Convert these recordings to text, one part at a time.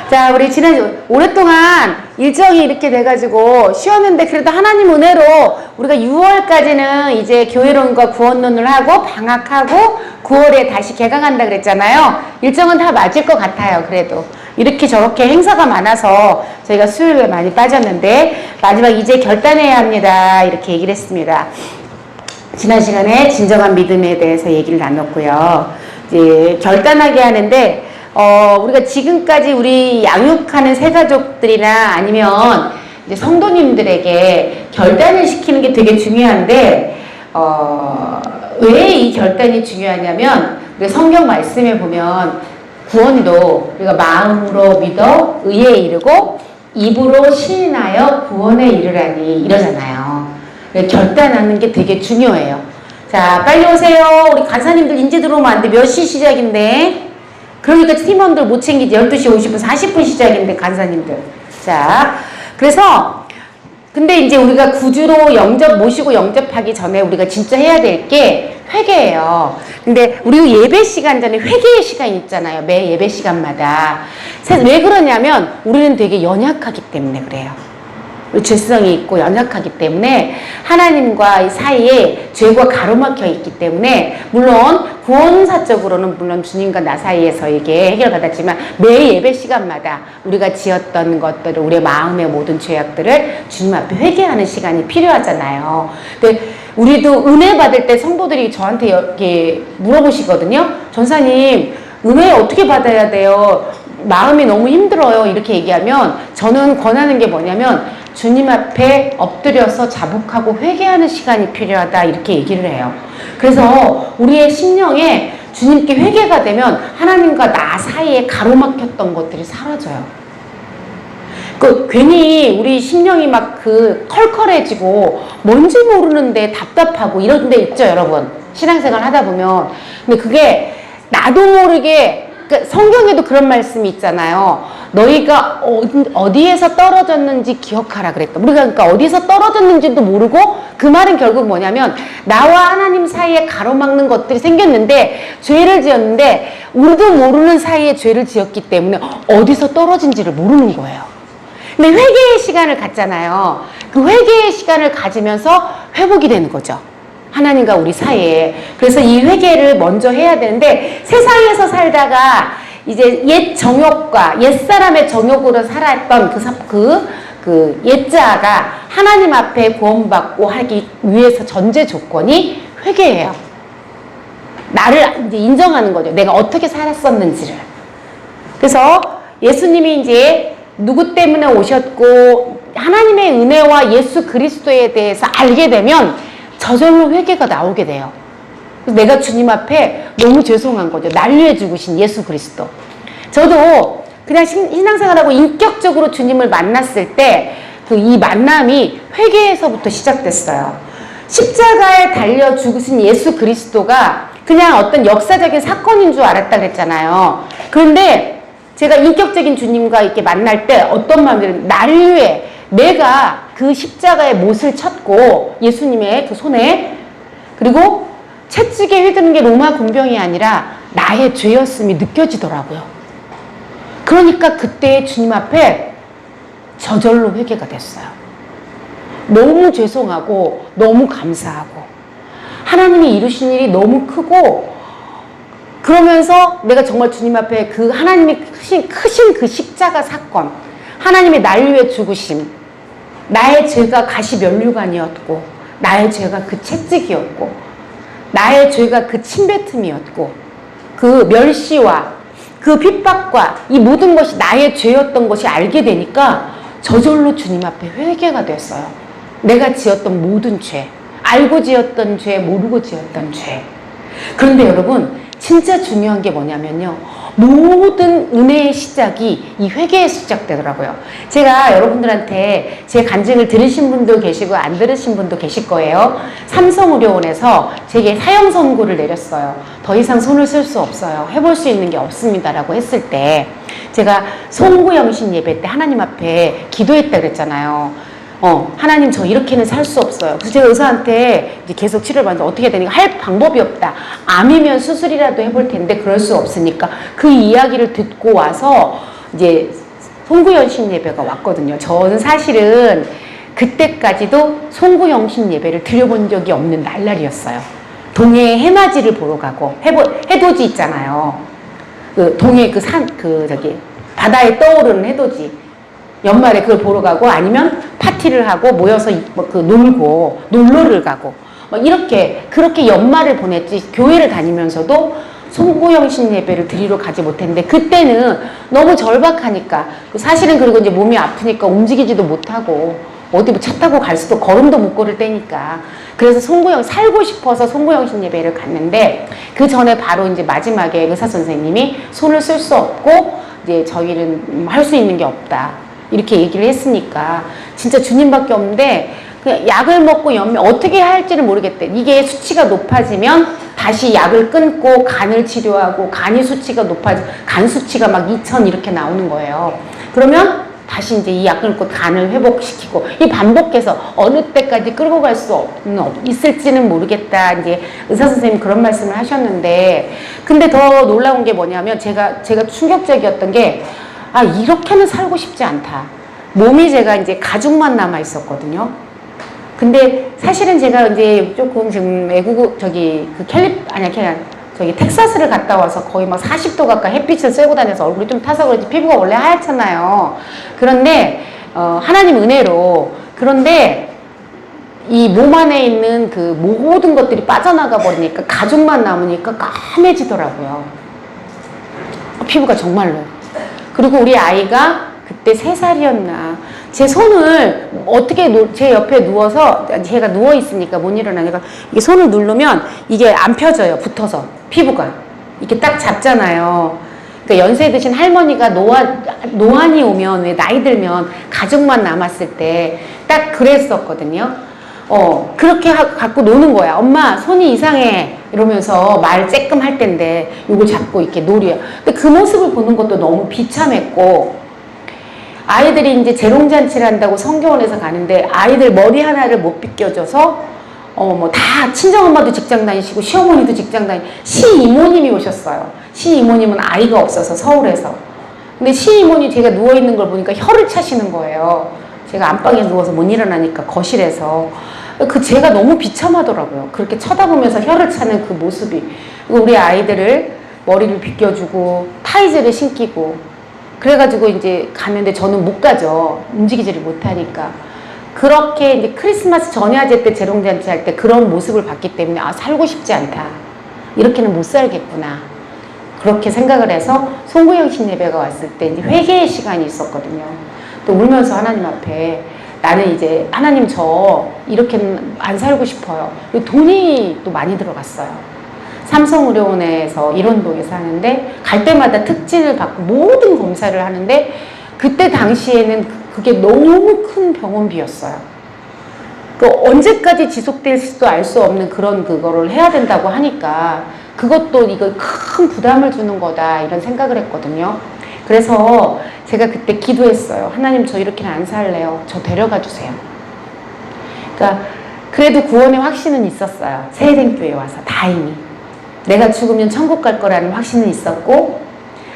자, 우리 지난 오랫동안 일정이 이렇게 돼가지고 쉬었는데 그래도 하나님 은혜로 우리가 6월까지는 이제 교회론과 구원론을 하고 방학하고 9월에 다시 개강한다 그랬잖아요. 일정은 다 맞을 것 같아요. 그래도 이렇게 저렇게 행사가 많아서 저희가 수요일에 많이 빠졌는데 마지막 이제 결단해야 합니다. 이렇게 얘기를 했습니다. 지난 시간에 진정한 믿음에 대해서 얘기를 나눴고요. 이제 결단하게 하는데 우리가 지금까지 우리 양육하는 새가족들이나 아니면 이제 성도님들에게 결단을 시키는 게 되게 중요한데, 왜 이 결단이 중요하냐면, 우리가 성경 말씀에 보면 구원도 우리가 마음으로 믿어 의에 이르고 입으로 시인하여 구원에 이르라니 이러잖아요. 결단하는 게 되게 중요해요. 자, 빨리 오세요. 우리 간사님들 인제 들어오면 안 돼. 몇 시 시작인데? 그러니까 팀원들 못 챙기지. 12시 50분, 40분 시작인데, 간사님들. 자, 그래서, 근데 이제 우리가 구주로 모시고 영접하기 전에 우리가 진짜 해야 될 게 회개예요. 근데 우리 예배 시간 전에 회개의 시간이 있잖아요. 매 예배 시간마다. 왜 그러냐면, 우리는 되게 연약하기 때문에 그래요. 죄성이 있고 연약하기 때문에 하나님과 사이에 죄가 가로막혀 있기 때문에, 물론 구원사적으로는 물론 주님과 나 사이에서 이게 해결받았지만 매 예배 시간마다 우리가 지었던 것들을, 우리의 마음의 모든 죄악들을 주님 앞에 회개하는 시간이 필요하잖아요. 근데 우리도 은혜 받을 때 성도들이 저한테 이렇게 물어보시거든요. 전사님, 은혜 어떻게 받아야 돼요? 마음이 너무 힘들어요. 이렇게 얘기하면 저는 권하는 게 뭐냐면, 주님 앞에 엎드려서 자복하고 회개하는 시간이 필요하다, 이렇게 얘기를 해요. 그래서 우리의 심령에 주님께 회개가 되면 하나님과 나 사이에 가로막혔던 것들이 사라져요. 괜히 우리 심령이 막 컬컬해지고 뭔지 모르는데 답답하고 이런 데 있죠, 여러분. 신앙생활 하다 보면. 근데 그게 나도 모르게, 성경에도 그런 말씀이 있잖아요. 너희가 어디에서 떨어졌는지 기억하라 그랬다. 우리가 그러니까 어디서 떨어졌는지도 모르고, 그 말은 결국 뭐냐면 나와 하나님 사이에 가로막는 것들이 생겼는데, 죄를 지었는데 우리도 모르는 사이에 죄를 지었기 때문에 어디서 떨어진지를 모르는 거예요. 근데 회개의 시간을 갖잖아요. 그 회개의 시간을 가지면서 회복이 되는 거죠, 하나님과 우리 사이에. 그래서 이 회개를 먼저 해야 되는데, 세상에서 살다가 이제 옛 정욕과 옛사람의 정욕으로 살았던 그 옛자가 하나님 앞에 구원받고 하기 위해서 전제 조건이 회개예요. 나를 이제 인정하는 거죠. 내가 어떻게 살았었는지를. 그래서 예수님이 이제 누구 때문에 오셨고 하나님의 은혜와 예수 그리스도에 대해서 알게 되면 저절로 회개가 나오게 돼요. 내가 주님 앞에 너무 죄송한 거죠. 날 위해 죽으신 예수 그리스도. 저도 그냥 신앙생활하고 인격적으로 주님을 만났을 때 이 만남이 회개에서부터 시작됐어요. 십자가에 달려 죽으신 예수 그리스도가 그냥 어떤 역사적인 사건인 줄 알았다 그랬잖아요. 그런데 제가 인격적인 주님과 이렇게 만날 때 어떤 마음이, 날 위해 내가 그 십자가의 못을 쳤고 예수님의 그 손에, 그리고 채찍에 휘두른 게 로마 군병이 아니라 나의 죄였음이 느껴지더라고요. 그러니까 그때 주님 앞에 저절로 회개가 됐어요. 너무 죄송하고 너무 감사하고 하나님이 이루신 일이 너무 크고, 그러면서 내가 정말 주님 앞에 그 하나님이 크신 그 십자가 사건, 하나님의 날 위해 죽으심, 나의 죄가 가시면류관이었고 나의 죄가 그 채찍이었고 나의 죄가 그 침뱉음이었고 그 멸시와 그 핍박과 이 모든 것이 나의 죄였던 것이 알게 되니까 저절로 주님 앞에 회개가 됐어요. 내가 지었던 모든 죄, 알고 지었던 죄, 모르고 지었던 죄. 그런데 여러분, 진짜 중요한 게 뭐냐면요, 모든 은혜의 시작이 이 회개에서 시작되더라고요. 제가 여러분들한테 제 간증을 들으신 분도 계시고 안 들으신 분도 계실 거예요. 삼성의료원에서 제게 사형 선고를 내렸어요. 더 이상 손을 쓸 수 없어요. 해볼 수 있는 게 없습니다라고 했을 때, 제가 송구영신 예배 때 하나님 앞에 기도했다 그랬잖아요. 하나님, 저 이렇게는 살 수 없어요. 그래서 제가 의사한테 이제 계속 치료를 받는데 어떻게 되니까 할 방법이 없다. 암이면 수술이라도 해볼 텐데 그럴 수 없으니까 그 이야기를 듣고 와서 이제 송구영신 예배가 왔거든요. 저는 사실은 그때까지도 송구영신 예배를 드려본 적이 없는 날날이었어요. 동해 해맞이를 보러 가고, 해돋이 있잖아요. 그 동해 저기 바다에 떠오르는 해돋이. 연말에 그걸 보러 가고, 아니면 파티를 하고 모여서 놀고, 놀러를 가고, 그렇게 연말을 보냈지. 교회를 다니면서도 송구영신 예배를 드리러 가지 못했는데, 그때는 너무 절박하니까, 사실은 그리고 이제 몸이 아프니까 움직이지도 못하고, 어디 차 타고 갈 수도, 걸음도 못 걸을 때니까. 그래서 살고 싶어서 송구영신 예배를 갔는데, 그 전에 바로 이제 마지막에 의사 선생님이 손을 쓸 수 없고, 이제 저희는 할 수 있는 게 없다. 이렇게 얘기를 했으니까, 진짜 주님밖에 없는데, 그냥 약을 먹고 어떻게 할지는 모르겠대. 이게 수치가 높아지면 다시 약을 끊고 간을 치료하고, 간이 수치가 간 수치가 막 2000 이렇게 나오는 거예요. 그러면 다시 이제 이 약 끊고 간을 회복시키고, 이 반복해서 어느 때까지 끌고 갈 수 있을지는 모르겠다. 이제 의사 선생님 그런 말씀을 하셨는데, 근데 더 놀라운 게 뭐냐면, 제가 충격적이었던 게, 이렇게는 살고 싶지 않다. 몸이 제가 이제 가죽만 남아 있었거든요. 근데 사실은 제가 이제 조금 지금 저기 텍사스를 갔다 와서 거의 막 40도 가까이 햇빛을 쐬고 다녀서 얼굴이 좀 타서 그런지 피부가 원래 하얗잖아요. 그런데, 하나님 은혜로. 그런데 이 몸 안에 있는 그 모든 것들이 빠져나가 버리니까 가죽만 남으니까 까매지더라고요. 피부가 정말로. 그리고 우리 아이가 그때 3살이었나. 제 손을 제 옆에 누워서, 제가 누워있으니까 못 일어나니까, 이게 손을 누르면 이게 안 펴져요. 붙어서. 피부가. 이렇게 딱 잡잖아요. 그러니까 연세 드신 할머니가 노안이 오면, 왜 나이 들면 가죽만 남았을 때 딱 그랬었거든요. 그렇게 갖고 노는 거야. 엄마, 손이 이상해. 이러면서 말 쬐끔 할 텐데, 요걸 잡고 이렇게 놀이야. 근데 그 모습을 보는 것도 너무 비참했고, 아이들이 이제 재롱잔치를 한다고 성교원에서 가는데, 아이들 머리 하나를 못 빗겨줘서, 다 친정엄마도 직장 다니시고, 시어머니도 직장 시이모님이 오셨어요. 시이모님은 아이가 없어서 서울에서. 근데 시이모님 제가 누워있는 걸 보니까 혀를 차시는 거예요. 제가 안방에 누워서 못 일어나니까 거실에서. 제가 너무 비참하더라고요. 그렇게 쳐다보면서 혀를 차는 그 모습이. 우리 아이들을 머리를 빗겨주고, 타이즈를 신기고, 그래가지고 이제 가는데 저는 못 가죠. 움직이지를 못하니까. 그렇게 이제 크리스마스 전야제 때 재롱잔치 할 때 그런 모습을 봤기 때문에, 살고 싶지 않다. 이렇게는 못 살겠구나. 그렇게 생각을 해서 송구영신 예배가 왔을 때 이제 회개의 시간이 있었거든요. 또 울면서 하나님 앞에, 나는 이제 하나님 이렇게는 안 살고 싶어요. 돈이 또 많이 들어갔어요. 삼성의료원에서 일원동에 사는데, 갈 때마다 특진을 받고 모든 검사를 하는데, 그때 당시에는 그게 너무 큰 병원비였어요. 언제까지 지속될지도 알 수 없는 그거를 해야 된다고 하니까, 그것도 이거 큰 부담을 주는 거다, 이런 생각을 했거든요. 그래서 제가 그때 기도했어요. 하나님, 저 이렇게는 안 살래요. 저 데려가 주세요. 그러니까 그래도 구원의 확신은 있었어요. 세례교회에 와서 다행히. 내가 죽으면 천국 갈 거라는 확신은 있었고,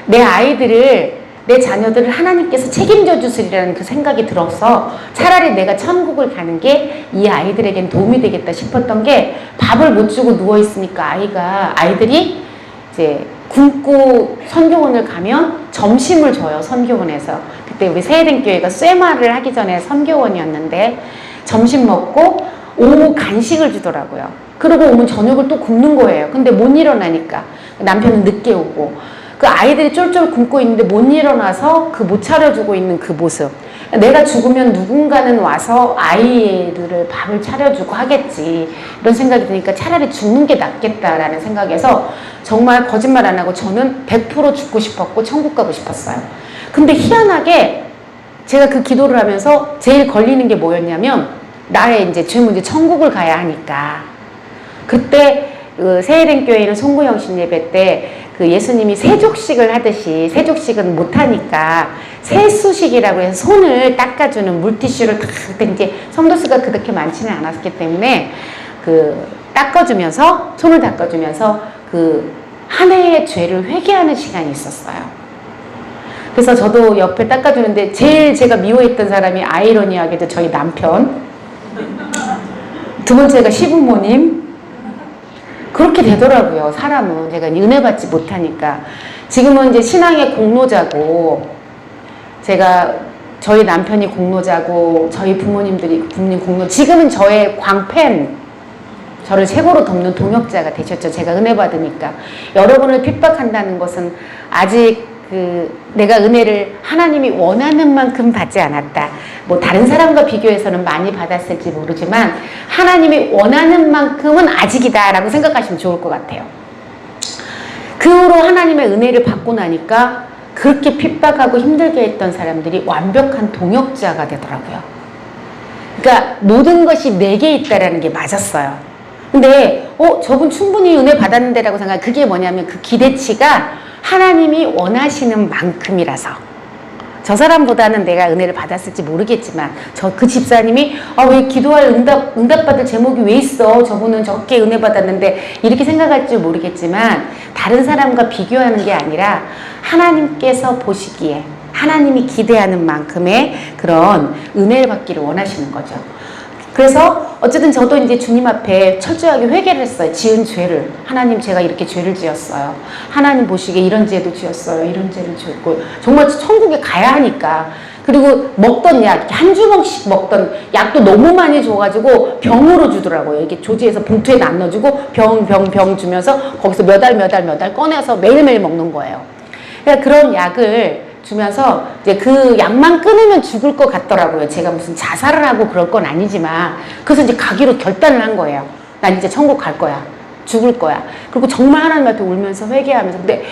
내 자녀들을 하나님께서 책임져 주시리라는 그 생각이 들어서, 차라리 내가 천국을 가는 게 이 아이들에겐 도움이 되겠다 싶었던 게, 밥을 못 주고 누워있으니까 아이들이 이제 굶고 선교원을 가면 점심을 줘요, 선교원에서. 그때 우리 세례교회가 쇠마를 하기 전에 선교원이었는데, 점심 먹고 오후 간식을 주더라고요. 그러고 오면 저녁을 또 굶는 거예요. 근데 못 일어나니까. 남편은 늦게 오고. 그 아이들이 쫄쫄 굶고 있는데 못 일어나서 못 차려주고 있는 그 모습. 내가 죽으면 누군가는 와서 아이들을 밥을 차려주고 하겠지. 이런 생각이 드니까 차라리 죽는 게 낫겠다라는 생각에서, 정말 거짓말 안 하고 저는 100% 죽고 싶었고 천국 가고 싶었어요. 근데 희한하게 제가 그 기도를 하면서 제일 걸리는 게 뭐였냐면, 나의 이제 죄문제 천국을 가야 하니까. 그때 세일행교회는 송구영신 예배 때 예수님이 세족식을 하듯이, 세족식은 못하니까 세수식이라고 해서 손을 닦아주는 물티슈를 그때 이제 성도수가 그렇게 많지는 않았기 때문에 닦아주면서, 손을 닦아주면서 한 해의 죄를 회개하는 시간이 있었어요. 그래서 저도 옆에 닦아주는데 제일 제가 미워했던 사람이 아이러니하게도 저희 남편, 두 번째가 시부모님. 그렇게 되더라고요. 사람은 제가 은혜 받지 못하니까. 지금은 이제 신앙의 공로자고, 제가 저희 남편이 공로자고 저희 부모님 공로, 지금은 저의 광팬, 저를 최고로 돕는 동역자가 되셨죠. 제가 은혜 받으니까. 여러분을 핍박한다는 것은 아직 내가 은혜를 하나님이 원하는 만큼 받지 않았다. 뭐 다른 사람과 비교해서는 많이 받았을지 모르지만 하나님이 원하는 만큼은 아직이다 라고 생각하시면 좋을 것 같아요. 그 후로 하나님의 은혜를 받고 나니까 그렇게 핍박하고 힘들게 했던 사람들이 완벽한 동역자가 되더라고요. 그러니까 모든 것이 내게 있다라는 게 맞았어요. 근데 저분 충분히 은혜 받았는데 라고 생각, 그게 뭐냐면 그 기대치가 하나님이 원하시는 만큼이라서. 저 사람보다는 내가 은혜를 받았을지 모르겠지만 그 집사님이 왜 기도할 응답받을 제목이 왜 있어, 저분은 적게 은혜 받았는데, 이렇게 생각할지 모르겠지만 다른 사람과 비교하는 게 아니라 하나님께서 보시기에 하나님이 기대하는 만큼의 그런 은혜를 받기를 원하시는 거죠. 그래서 어쨌든 저도 이제 주님 앞에 철저하게 회개를 했어요. 지은 죄를. 하나님, 제가 이렇게 죄를 지었어요. 하나님 보시기에 이런 죄도 지었어요. 이런 죄를 지었고, 정말 천국에 가야 하니까. 그리고 먹던 약, 한 주먹씩 먹던 약도 너무 많이 줘가지고 병으로 주더라고요. 이렇게 조지에서 봉투에 안 넣어주고 병 주면서 거기서 몇 알 꺼내서 매일매일 먹는 거예요. 그러니까 그런 약을 주면서 이제 그 약만 끊으면 죽을 것 같더라고요. 제가 무슨 자살을 하고 그럴 건 아니지만, 그래서 이제 가기로 결단을 한 거예요. 난 이제 천국 갈 거야. 죽을 거야. 그리고 정말 하나님 앞에 울면서 회개하면서. 근데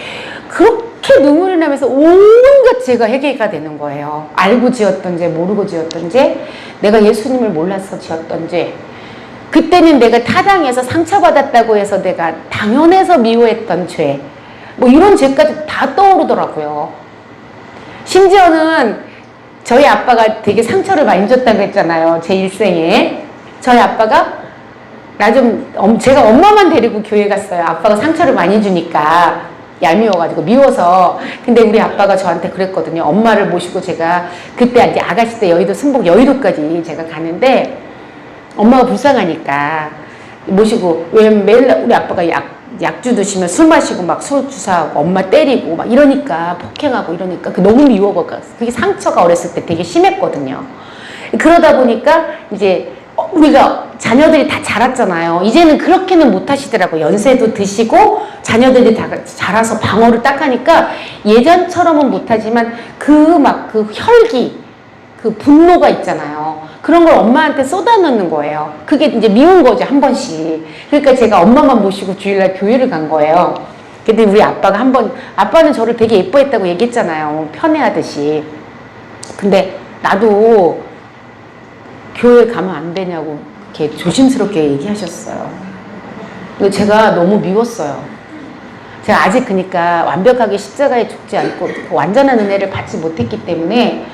그렇게 눈물이 나면서 온갖 죄가 회개가 되는 거예요. 알고 지었던 죄, 모르고 지었던 죄, 내가 예수님을 몰라서 지었던 죄, 그때는 내가 타당해서 상처받았다고 해서 내가 당연해서 미워했던 죄, 뭐 이런 죄까지 다 떠오르더라고요. 심지어는 저희 아빠가 되게 상처를 많이 줬다고 했잖아요. 제 일생에. 저희 아빠가 제가 엄마만 데리고 교회 갔어요. 아빠가 상처를 많이 주니까 얄미워가지고, 미워서. 근데 우리 아빠가 저한테 그랬거든요. 엄마를 모시고 제가 그때 이제 아가씨 때 여의도 순복 여의도까지 제가 가는데, 엄마가 불쌍하니까 모시고, 왜냐면 매일 우리 아빠가 약주 드시면 술 마시고 막 술 주사하고 엄마 때리고 막 이러니까, 폭행하고 이러니까 너무 미워가, 그게 상처가 어렸을 때 되게 심했거든요. 그러다 보니까 이제 우리가 자녀들이 다 자랐잖아요. 이제는 그렇게는 못 하시더라고요. 연세도 드시고 자녀들이 다 자라서 방어를 딱 하니까 예전처럼은 못하지만 그 혈기, 그 분노가 있잖아요. 그런 걸 엄마한테 쏟아넣는 거예요. 그게 이제 미운 거죠, 한 번씩. 그러니까 제가 엄마만 모시고 주일날 교회를 간 거예요. 근데 우리 아빠가 아빠는 저를 되게 예뻐했다고 얘기했잖아요. 편애하듯이. 근데 나도 교회 가면 안 되냐고 이렇게 조심스럽게 얘기하셨어요. 제가 너무 미웠어요. 제가 아직 그러니까 완벽하게 십자가에 죽지 않고 완전한 은혜를 받지 못했기 때문에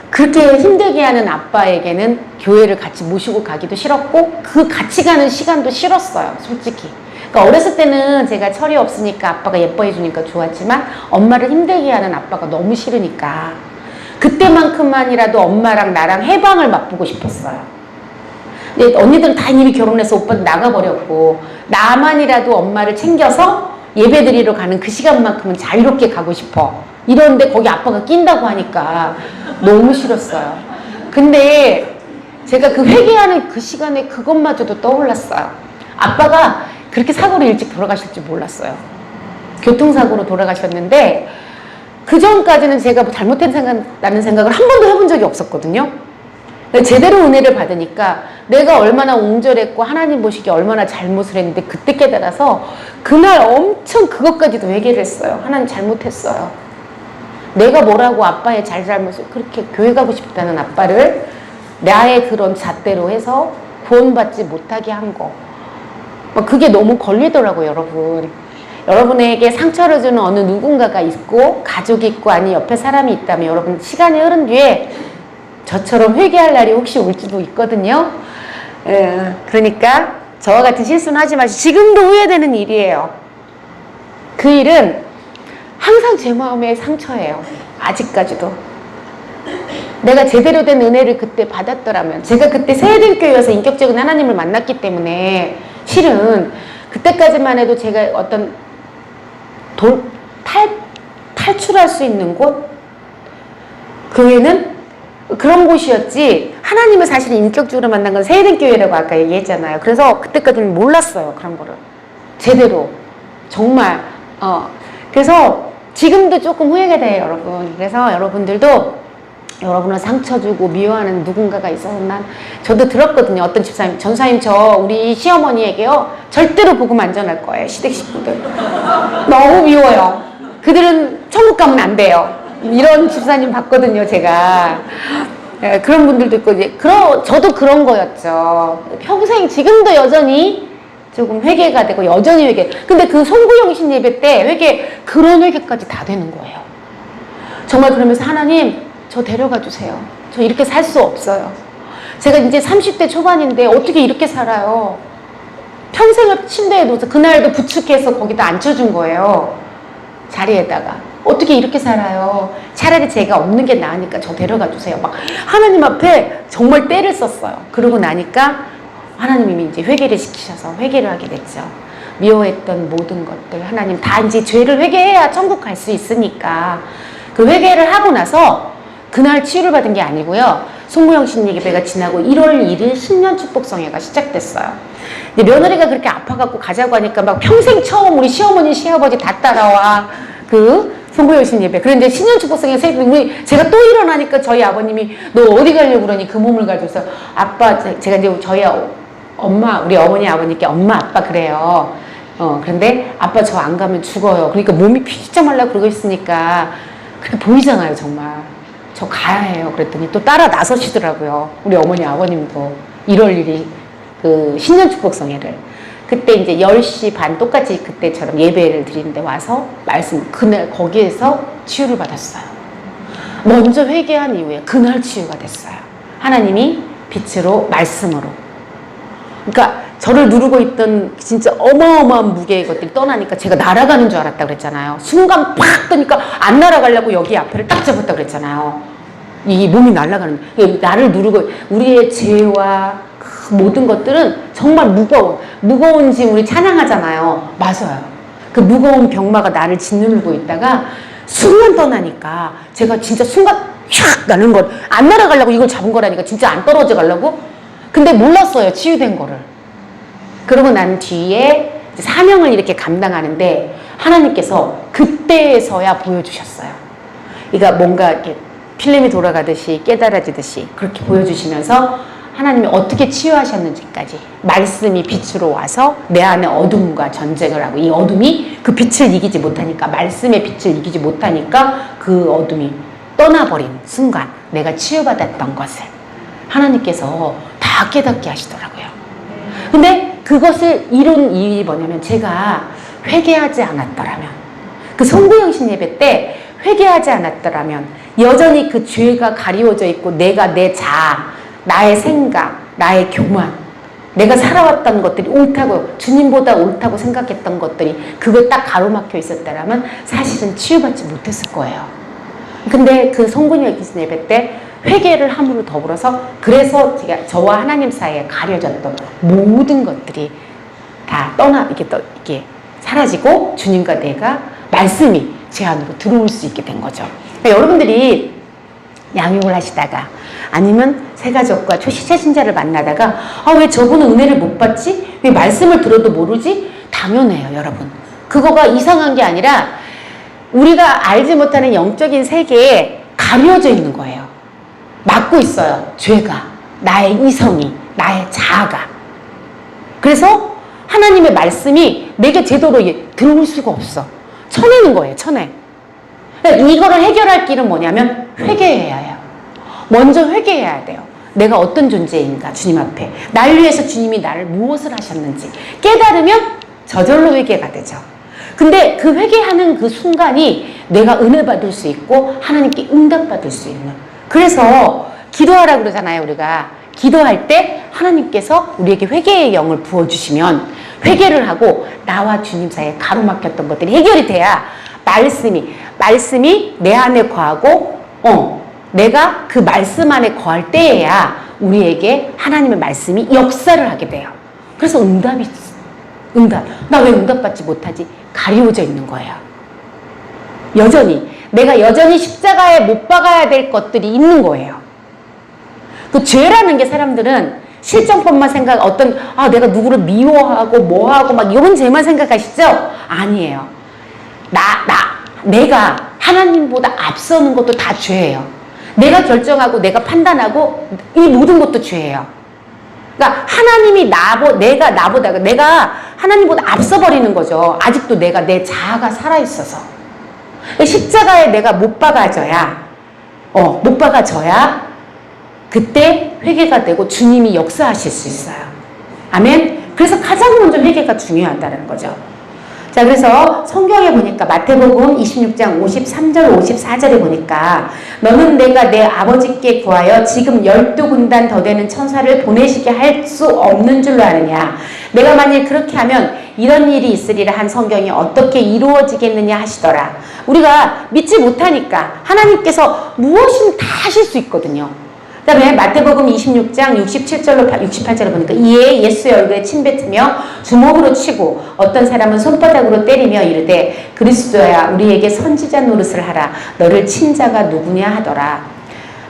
그렇게 힘들게 하는 아빠에게는 교회를 같이 모시고 가기도 싫었고, 그 같이 가는 시간도 싫었어요, 솔직히. 그러니까 어렸을 때는 제가 철이 없으니까 아빠가 예뻐해 주니까 좋았지만, 엄마를 힘들게 하는 아빠가 너무 싫으니까 그때만큼만이라도 엄마랑 나랑 해방을 맛보고 싶었어요. 근데 언니들은 다 이미 결혼해서 오빠는 나가버렸고, 나만이라도 엄마를 챙겨서 예배 드리러 가는 그 시간만큼은 자유롭게 가고 싶어. 이런데 거기 아빠가 낀다고 하니까 너무 싫었어요. 근데 제가 그 회개하는 그 시간에 그것마저도 떠올랐어요. 아빠가 그렇게 사고로 일찍 돌아가실 줄 몰랐어요. 교통사고로 돌아가셨는데, 그 전까지는 제가 잘못했다는 생각을 한 번도 해본 적이 없었거든요. 제대로 은혜를 받으니까 내가 얼마나 옹졸했고 하나님 보시기에 얼마나 잘못을 했는데, 그때 깨달아서 그날 엄청 그것까지도 회개를 했어요. 하나님 잘못했어요. 내가 뭐라고 아빠의 잘못을, 그렇게 교회 가고 싶다는 아빠를 나의 그런 잣대로 해서 구원받지 못하게 한 거, 그게 너무 걸리더라고요. 여러분, 여러분에게 상처를 주는 어느 누군가가 있고, 가족이 있고, 아니 옆에 사람이 있다면, 여러분 시간이 흐른 뒤에 저처럼 회개할 날이 혹시 올지도 있거든요. 그러니까 저와 같은 실수는 하지 마시고, 지금도 후회되는 일이에요. 그 일은 항상 제 마음의 상처예요. 아직까지도. 내가 제대로 된 은혜를 그때 받았더라면, 제가 그때 세대교회여서 인격적인 하나님을 만났기 때문에 실은 그때까지만 해도 제가 어떤 탈출할 수 있는 곳? 교회는 그런 곳이었지, 하나님을 사실 인격적으로 만난 건 세대교회라고 아까 얘기했잖아요. 그래서 그때까지는 몰랐어요, 그런 거를. 제대로. 정말. 그래서 지금도 조금 후회가 돼요, 여러분. 그래서 여러분들도 여러분을 상처 주고 미워하는 누군가가 있어서 저도 들었거든요. 어떤 집사님, 전사님 저 우리 시어머니에게요 절대로 복음 안 전할 거예요. 시댁 식구들 너무 미워요. 그들은 천국 가면 안 돼요. 이런 집사님 봤거든요, 제가. 그런 분들도 있고, 이제 저도 그런 거였죠. 평생 지금도 여전히 조금 회개가 되고 여전히 회개. 근데 그 송구영신 예배 때 그런 회개까지 다 되는 거예요. 정말 그러면서 하나님 저 데려가 주세요. 저 이렇게 살 수 없어요. 제가 이제 30대 초반인데 어떻게 이렇게 살아요. 평생을 침대에 누워서 그날도 부축해서 거기다 앉혀준 거예요. 자리에다가. 어떻게 이렇게 살아요. 차라리 제가 없는 게 나으니까 저 데려가 주세요. 막 하나님 앞에 정말 때를 썼어요. 그러고 나니까 하나님이 이제 회개를 시키셔서 회개를 하게 됐죠. 미워했던 모든 것들 하나님 다 이제 죄를 회개해야 천국 갈 수 있으니까 그 회개를 하고 나서 그날 치유를 받은 게 아니고요. 송구영신 예배가 지나고 1월 1일 신년 축복성회가 시작됐어요. 근데 며느리가 그렇게 아파갖고 가자고 하니까 막 평생 처음 우리 시어머니 시아버지 다 따라와 그 송구영신 예배. 그런데 신년 축복성회 제가 또 일어나니까 저희 아버님이 너 어디 가려고 그러니 그 몸을 가져서 아빠 제가 이제 저희 엄마 우리 어머니 아버님께 엄마 아빠 그래요. 그런데 아빠 저 안 가면 죽어요. 그러니까 몸이 피자 말라 그러고 있으니까 그렇게 보이잖아요, 정말. 저 가야 해요. 그랬더니 또 따라 나서시더라고요. 우리 어머니 아버님도 1월 1일 그 신년 축복성회를. 그때 이제 10시 반 똑같이 그때처럼 예배를 드리는데 와서 그날 거기에서 치유를 받았어요. 먼저 회개한 이후에 그날 치유가 됐어요. 하나님이 빛으로 말씀으로. 그러니까 저를 누르고 있던 진짜 어마어마한 무게의 것들이 떠나니까 제가 날아가는 줄 알았다 그랬잖아요. 순간 팍 뜨니까 안 날아가려고 여기 앞에를 딱 잡았다 그랬잖아요. 이 몸이 날아가는, 나를 누르고, 우리의 죄와 그 모든 것들은 정말 무거운 짐 우리 찬양하잖아요. 맞아요. 그 무거운 병마가 나를 짓누르고 있다가 순간 떠나니까 제가 진짜 순간 촥 나는 걸 안 날아가려고 이걸 잡은 거라니까 진짜 안 떨어져 가려고. 근데 몰랐어요, 치유된 거를. 그러고 난 뒤에 사명을 이렇게 감당하는데 하나님께서 그때서야 보여주셨어요. 그러니까 뭔가 이렇게 필름이 돌아가듯이 깨달아지듯이 그렇게 보여주시면서 하나님이 어떻게 치유하셨는지까지 말씀이 빛으로 와서 내 안에 어둠과 전쟁을 하고 이 어둠이 그 빛을 이기지 못하니까 말씀의 빛을 이기지 못하니까 그 어둠이 떠나버린 순간 내가 치유받았던 것을 하나님께서 다 깨닫게 하시더라고요. 근데 그것을 이룬 이유가 뭐냐면 제가 회개하지 않았더라면 그 송구영신 예배 때 회개하지 않았더라면 여전히 그 죄가 가리워져 있고 내가 내 자아, 나의 생각, 나의 교만, 내가 살아왔던 것들이 옳다고 주님보다 옳다고 생각했던 것들이 그걸 딱 가로막혀 있었다면 사실은 치유받지 못했을 거예요. 근데 그 송구영신 예배 때 회개를 함으로 더불어서 그래서 제가 저와 하나님 사이에 가려졌던 모든 것들이 다 이렇게 사라지고 주님과 내가 말씀이 제 안으로 들어올 수 있게 된 거죠. 그러니까 여러분들이 양육을 하시다가 아니면 새가족과 초시자 신자를 만나다가 왜 저분은 은혜를 못 받지? 왜 말씀을 들어도 모르지? 당연해요, 여러분. 그거가 이상한 게 아니라 우리가 알지 못하는 영적인 세계에 가려져 있는 거예요. 막고 있어요. 죄가, 나의 이성이, 나의 자아가. 그래서 하나님의 말씀이 내게 제대로 들어올 수가 없어. 쳐내는 거예요, 쳐내. 이거를 해결할 길은 뭐냐면 회개해야 해요. 먼저 회개해야 돼요. 내가 어떤 존재인가, 주님 앞에. 날 위해서 주님이 나를 무엇을 하셨는지 깨달으면 저절로 회개가 되죠. 근데 그 회개하는 그 순간이 내가 은혜 받을 수 있고 하나님께 응답받을 수 있는. 그래서 기도하라 그러잖아요, 우리가. 기도할 때 하나님께서 우리에게 회개의 영을 부어주시면 회개를 하고 나와 주님 사이에 가로막혔던 것들이 해결이 돼야 말씀이 말씀이 내 안에 거하고 내가 그 말씀 안에 거할 때에야 우리에게 하나님의 말씀이 역사를 하게 돼요. 그래서 응답. 나 왜 응답받지 못하지? 가리워져 있는 거예요. 내가 여전히 십자가에 못 박아야 될 것들이 있는 거예요. 그 죄라는 게 사람들은 실정법만 내가 누구를 미워하고 뭐하고 막 이런 죄만 생각하시죠? 아니에요. 내가 하나님보다 앞서는 것도 다 죄예요. 내가 결정하고 내가 판단하고 이 모든 것도 죄예요. 그러니까 하나님이 내가 하나님보다 앞서버리는 거죠. 아직도 내 자아가 살아있어서. 십자가에 내가 못 박아져야 그때 회개가 되고 주님이 역사하실 수 있어요. 아멘? 그래서 가장 먼저 회개가 중요하다는 거죠. 자, 그래서 성경에 보니까 마태복음 26장 53절 54절에 보니까 너는 내가 내 아버지께 구하여 지금 12군단 더 되는 천사를 보내시게 할 수 없는 줄로 아느냐. 내가 만일 그렇게 하면 이런 일이 있으리라 한 성경이 어떻게 이루어지겠느냐 하시더라. 우리가 믿지 못하니까 하나님께서 무엇이든 다 하실 수 있거든요. 그 다음에 마태복음 26장 68절로 보니까 이에 예수의 얼굴에 침뱉으며 주먹으로 치고 어떤 사람은 손바닥으로 때리며 이르되 그리스도야 우리에게 선지자 노릇을 하라. 너를 친 자가 누구냐 하더라.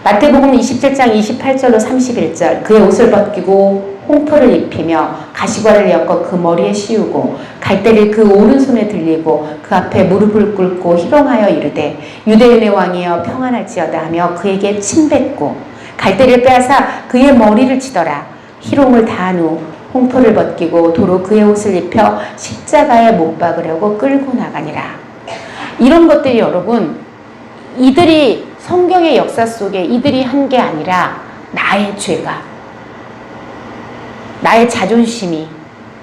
마태복음 27장 28절로 31절 그의 옷을 벗기고 홍포를 입히며 가시관을 엮어 그 머리에 씌우고 갈대를 그 오른손에 들리고 그 앞에 무릎을 꿇고 희롱하여 이르되 유대인의 왕이여 평안할지어다 하며 그에게 침뱉고 갈대를 빼앗아 그의 머리를 치더라. 희롱을 다한 후 홍포를 벗기고 도로 그의 옷을 입혀 십자가에 못 박으려고 끌고 나가니라. 이런 것들이 여러분 이들이 성경의 역사 속에 이들이 한 게 아니라 나의 죄가 나의 자존심이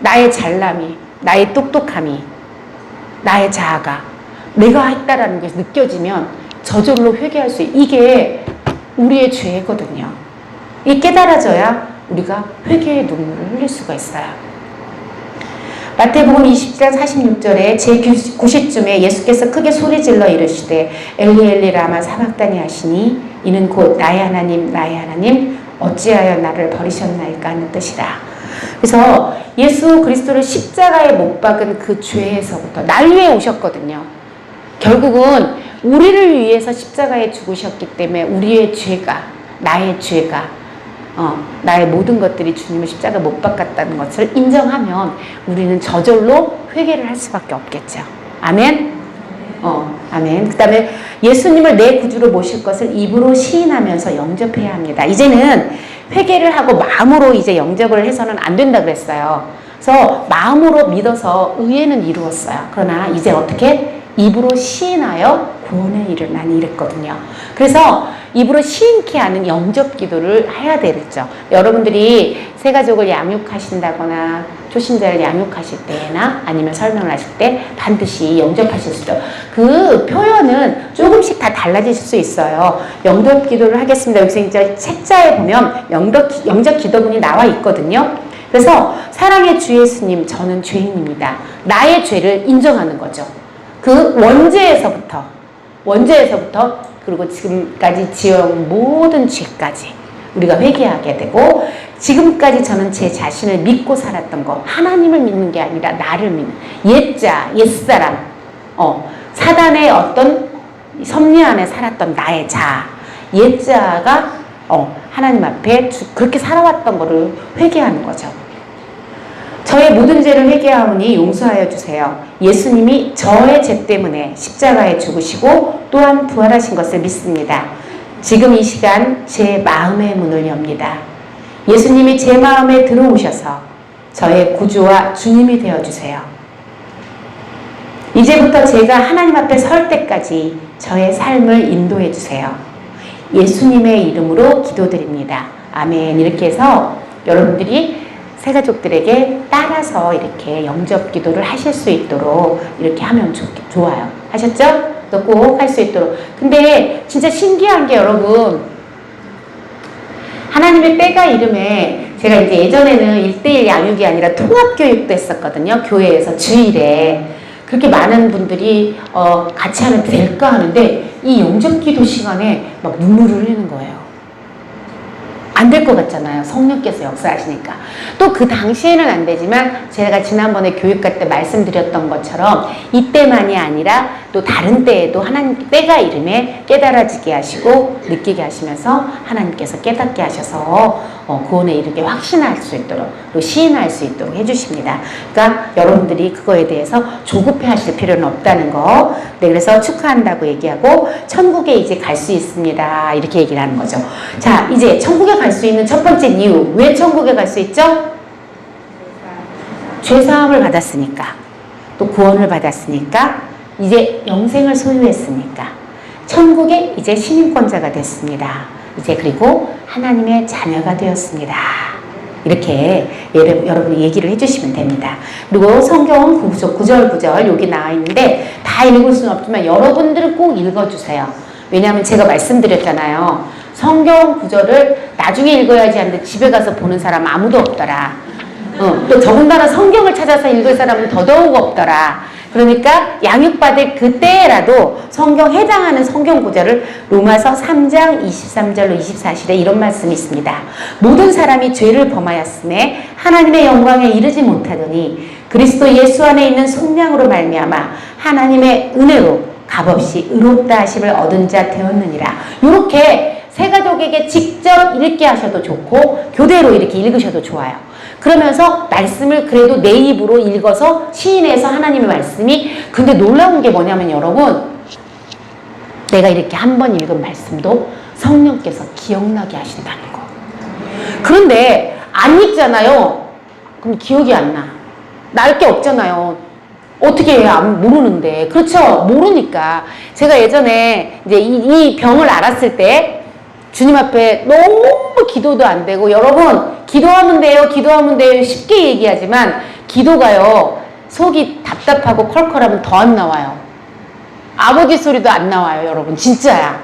나의 잘남이 나의 똑똑함이 나의 자아가 내가 했다라는 것이 느껴지면 저절로 회개할 수 이게 우리의 죄거든요. 이 깨달아져야 우리가 회개의 눈물을 흘릴 수가 있어요. 마태복음 20장 46절에 제9시쯤에 예수께서 크게 소리질러 이르시되 엘리 엘리 라마 사박다니 하시니 이는 곧 나의 하나님 어찌하여 나를 버리셨나이까 하는 뜻이라. 그래서 예수 그리스도를 십자가에 못 박은 그 죄에서부터 날 위해 오셨거든요. 결국은 우리를 위해서 십자가에 죽으셨기 때문에 우리의 죄가 나의 모든 것들이 주님을 십자가에 못 박았다는 것을 인정하면 우리는 저절로 회개를 할 수밖에 없겠죠. 아멘? 아멘. 그 다음에 예수님을 내 구주로 모실 것을 입으로 시인하면서 영접해야 합니다. 이제는 회개를 하고 마음으로 이제 영접을 해서는 안 된다 그랬어요. 그래서 마음으로 믿어서 의회는 이루었어요. 그러나 이제 어떻게? 입으로 시인하여 구원에 이르나니 이랬거든요. 그래서 입으로 시인케 하는 영접 기도를 해야 되겠죠. 여러분들이 새 가족을 양육하신다거나 초신자를 양육하실 때나 아니면 설명을 하실 때 반드시 영접하실 수 있어요. 그 표현은 조금씩 다 달라지실 수 있어요. 영접 기도를 하겠습니다. 여기서 이제 책자에 보면 영접 기도문이 나와 있거든요. 그래서 사랑의 주 예수님, 저는 죄인입니다. 나의 죄를 인정하는 거죠. 그 원죄에서부터 그리고 지금까지 지어온 모든 죄까지 우리가 회개하게 되고 지금까지 저는 제 자신을 믿고 살았던 거 하나님을 믿는 게 아니라 나를 믿는 옛자, 옛사람 사단의 어떤 섭리 안에 살았던 나의 자아 옛자가 하나님 앞에 그렇게 살아왔던 거를 회개하는 거죠. 저의 모든 죄를 회개하오니 용서하여 주세요. 예수님이 저의 죄 때문에 십자가에 죽으시고 또한 부활하신 것을 믿습니다. 지금 이 시간 제 마음의 문을 엽니다. 예수님이 제 마음에 들어오셔서 저의 구주와 주님이 되어주세요. 이제부터 제가 하나님 앞에 설 때까지 저의 삶을 인도해 주세요. 예수님의 이름으로 기도드립니다. 아멘. 이렇게 해서 여러분들이 새가족들에게 따라서 이렇게 영접 기도를 하실 수 있도록 이렇게 하면 좋아요. 하셨죠? 또 꼭 할 수 있도록. 근데 진짜 신기한 게 여러분, 하나님의 때가 이름에 제가 이제 예전에는 1:1 양육이 아니라 통합교육도 했었거든요. 교회에서 주일에. 그렇게 많은 분들이 같이 하면 될까 하는데 이 영적 기도 시간에 막 눈물을 흘리는 거예요. 안 될 것 같잖아요. 성령께서 역사하시니까. 또 그 당시에는 안 되지만 제가 지난번에 교육할 때 말씀드렸던 것처럼 이때만이 아니라 또 다른 때에도 하나님 때가 이름에 깨달아지게 하시고 느끼게 하시면서 하나님께서 깨닫게 하셔서 구원에 이르게 확신할 수 있도록 또 시인할 수 있도록 해주십니다. 그러니까 여러분들이 그거에 대해서 조급해 하실 필요는 없다는 거. 네, 그래서 축하한다고 얘기하고 천국에 이제 갈 수 있습니다. 이렇게 얘기를 하는 거죠. 자, 이제 천국에 갈 수 있는 첫 번째 이유. 왜 천국에 갈 수 있죠? 죄사함을 받았으니까. 또 구원을 받았으니까. 이제 영생을 소유했으니까. 천국에 이제 시민권자가 됐습니다. 이제 그리고 하나님의 자녀가 되었습니다. 이렇게 여러분이 얘기를 해주시면 됩니다. 그리고 성경 구절 여기 나와 있는데 다 읽을 수는 없지만 여러분들은 꼭 읽어주세요. 왜냐하면 제가 말씀드렸잖아요. 성경 구절을 나중에 읽어야지 하는데 집에 가서 보는 사람 아무도 없더라. 또 더군다나 성경을 찾아서 읽을 사람은 더더욱 없더라. 그러니까 양육받을 그때라도 성경 해당하는 성경 구절을 로마서 3장 23절로 24절에 이런 말씀이 있습니다. 모든 사람이 죄를 범하였음에 하나님의 영광에 이르지 못하더니 그리스도 예수 안에 있는 속량으로 말미암아 하나님의 은혜로 값없이 의롭다 하심을 얻은 자 되었느니라. 이렇게 세 가족에게 직접 읽게 하셔도 좋고 교대로 이렇게 읽으셔도 좋아요. 그러면서 말씀을 그래도 내 입으로 읽어서 시인해서 하나님의 말씀이 근데 놀라운 게 뭐냐면 여러분 내가 이렇게 한 번 읽은 말씀도 성령께서 기억나게 하신다는 거. 그런데 안 읽잖아요. 그럼 기억이 안 나. 날 게 없잖아요. 어떻게 해야 모르는데. 그렇죠. 모르니까. 제가 예전에 이제 이 병을 알았을 때 주님 앞에 너무 기도도 안 되고 여러분 기도하면 돼요 쉽게 얘기하지만 기도가요 속이 답답하고 컬컬하면 더 안 나와요. 아버지 소리도 안 나와요. 여러분 진짜야.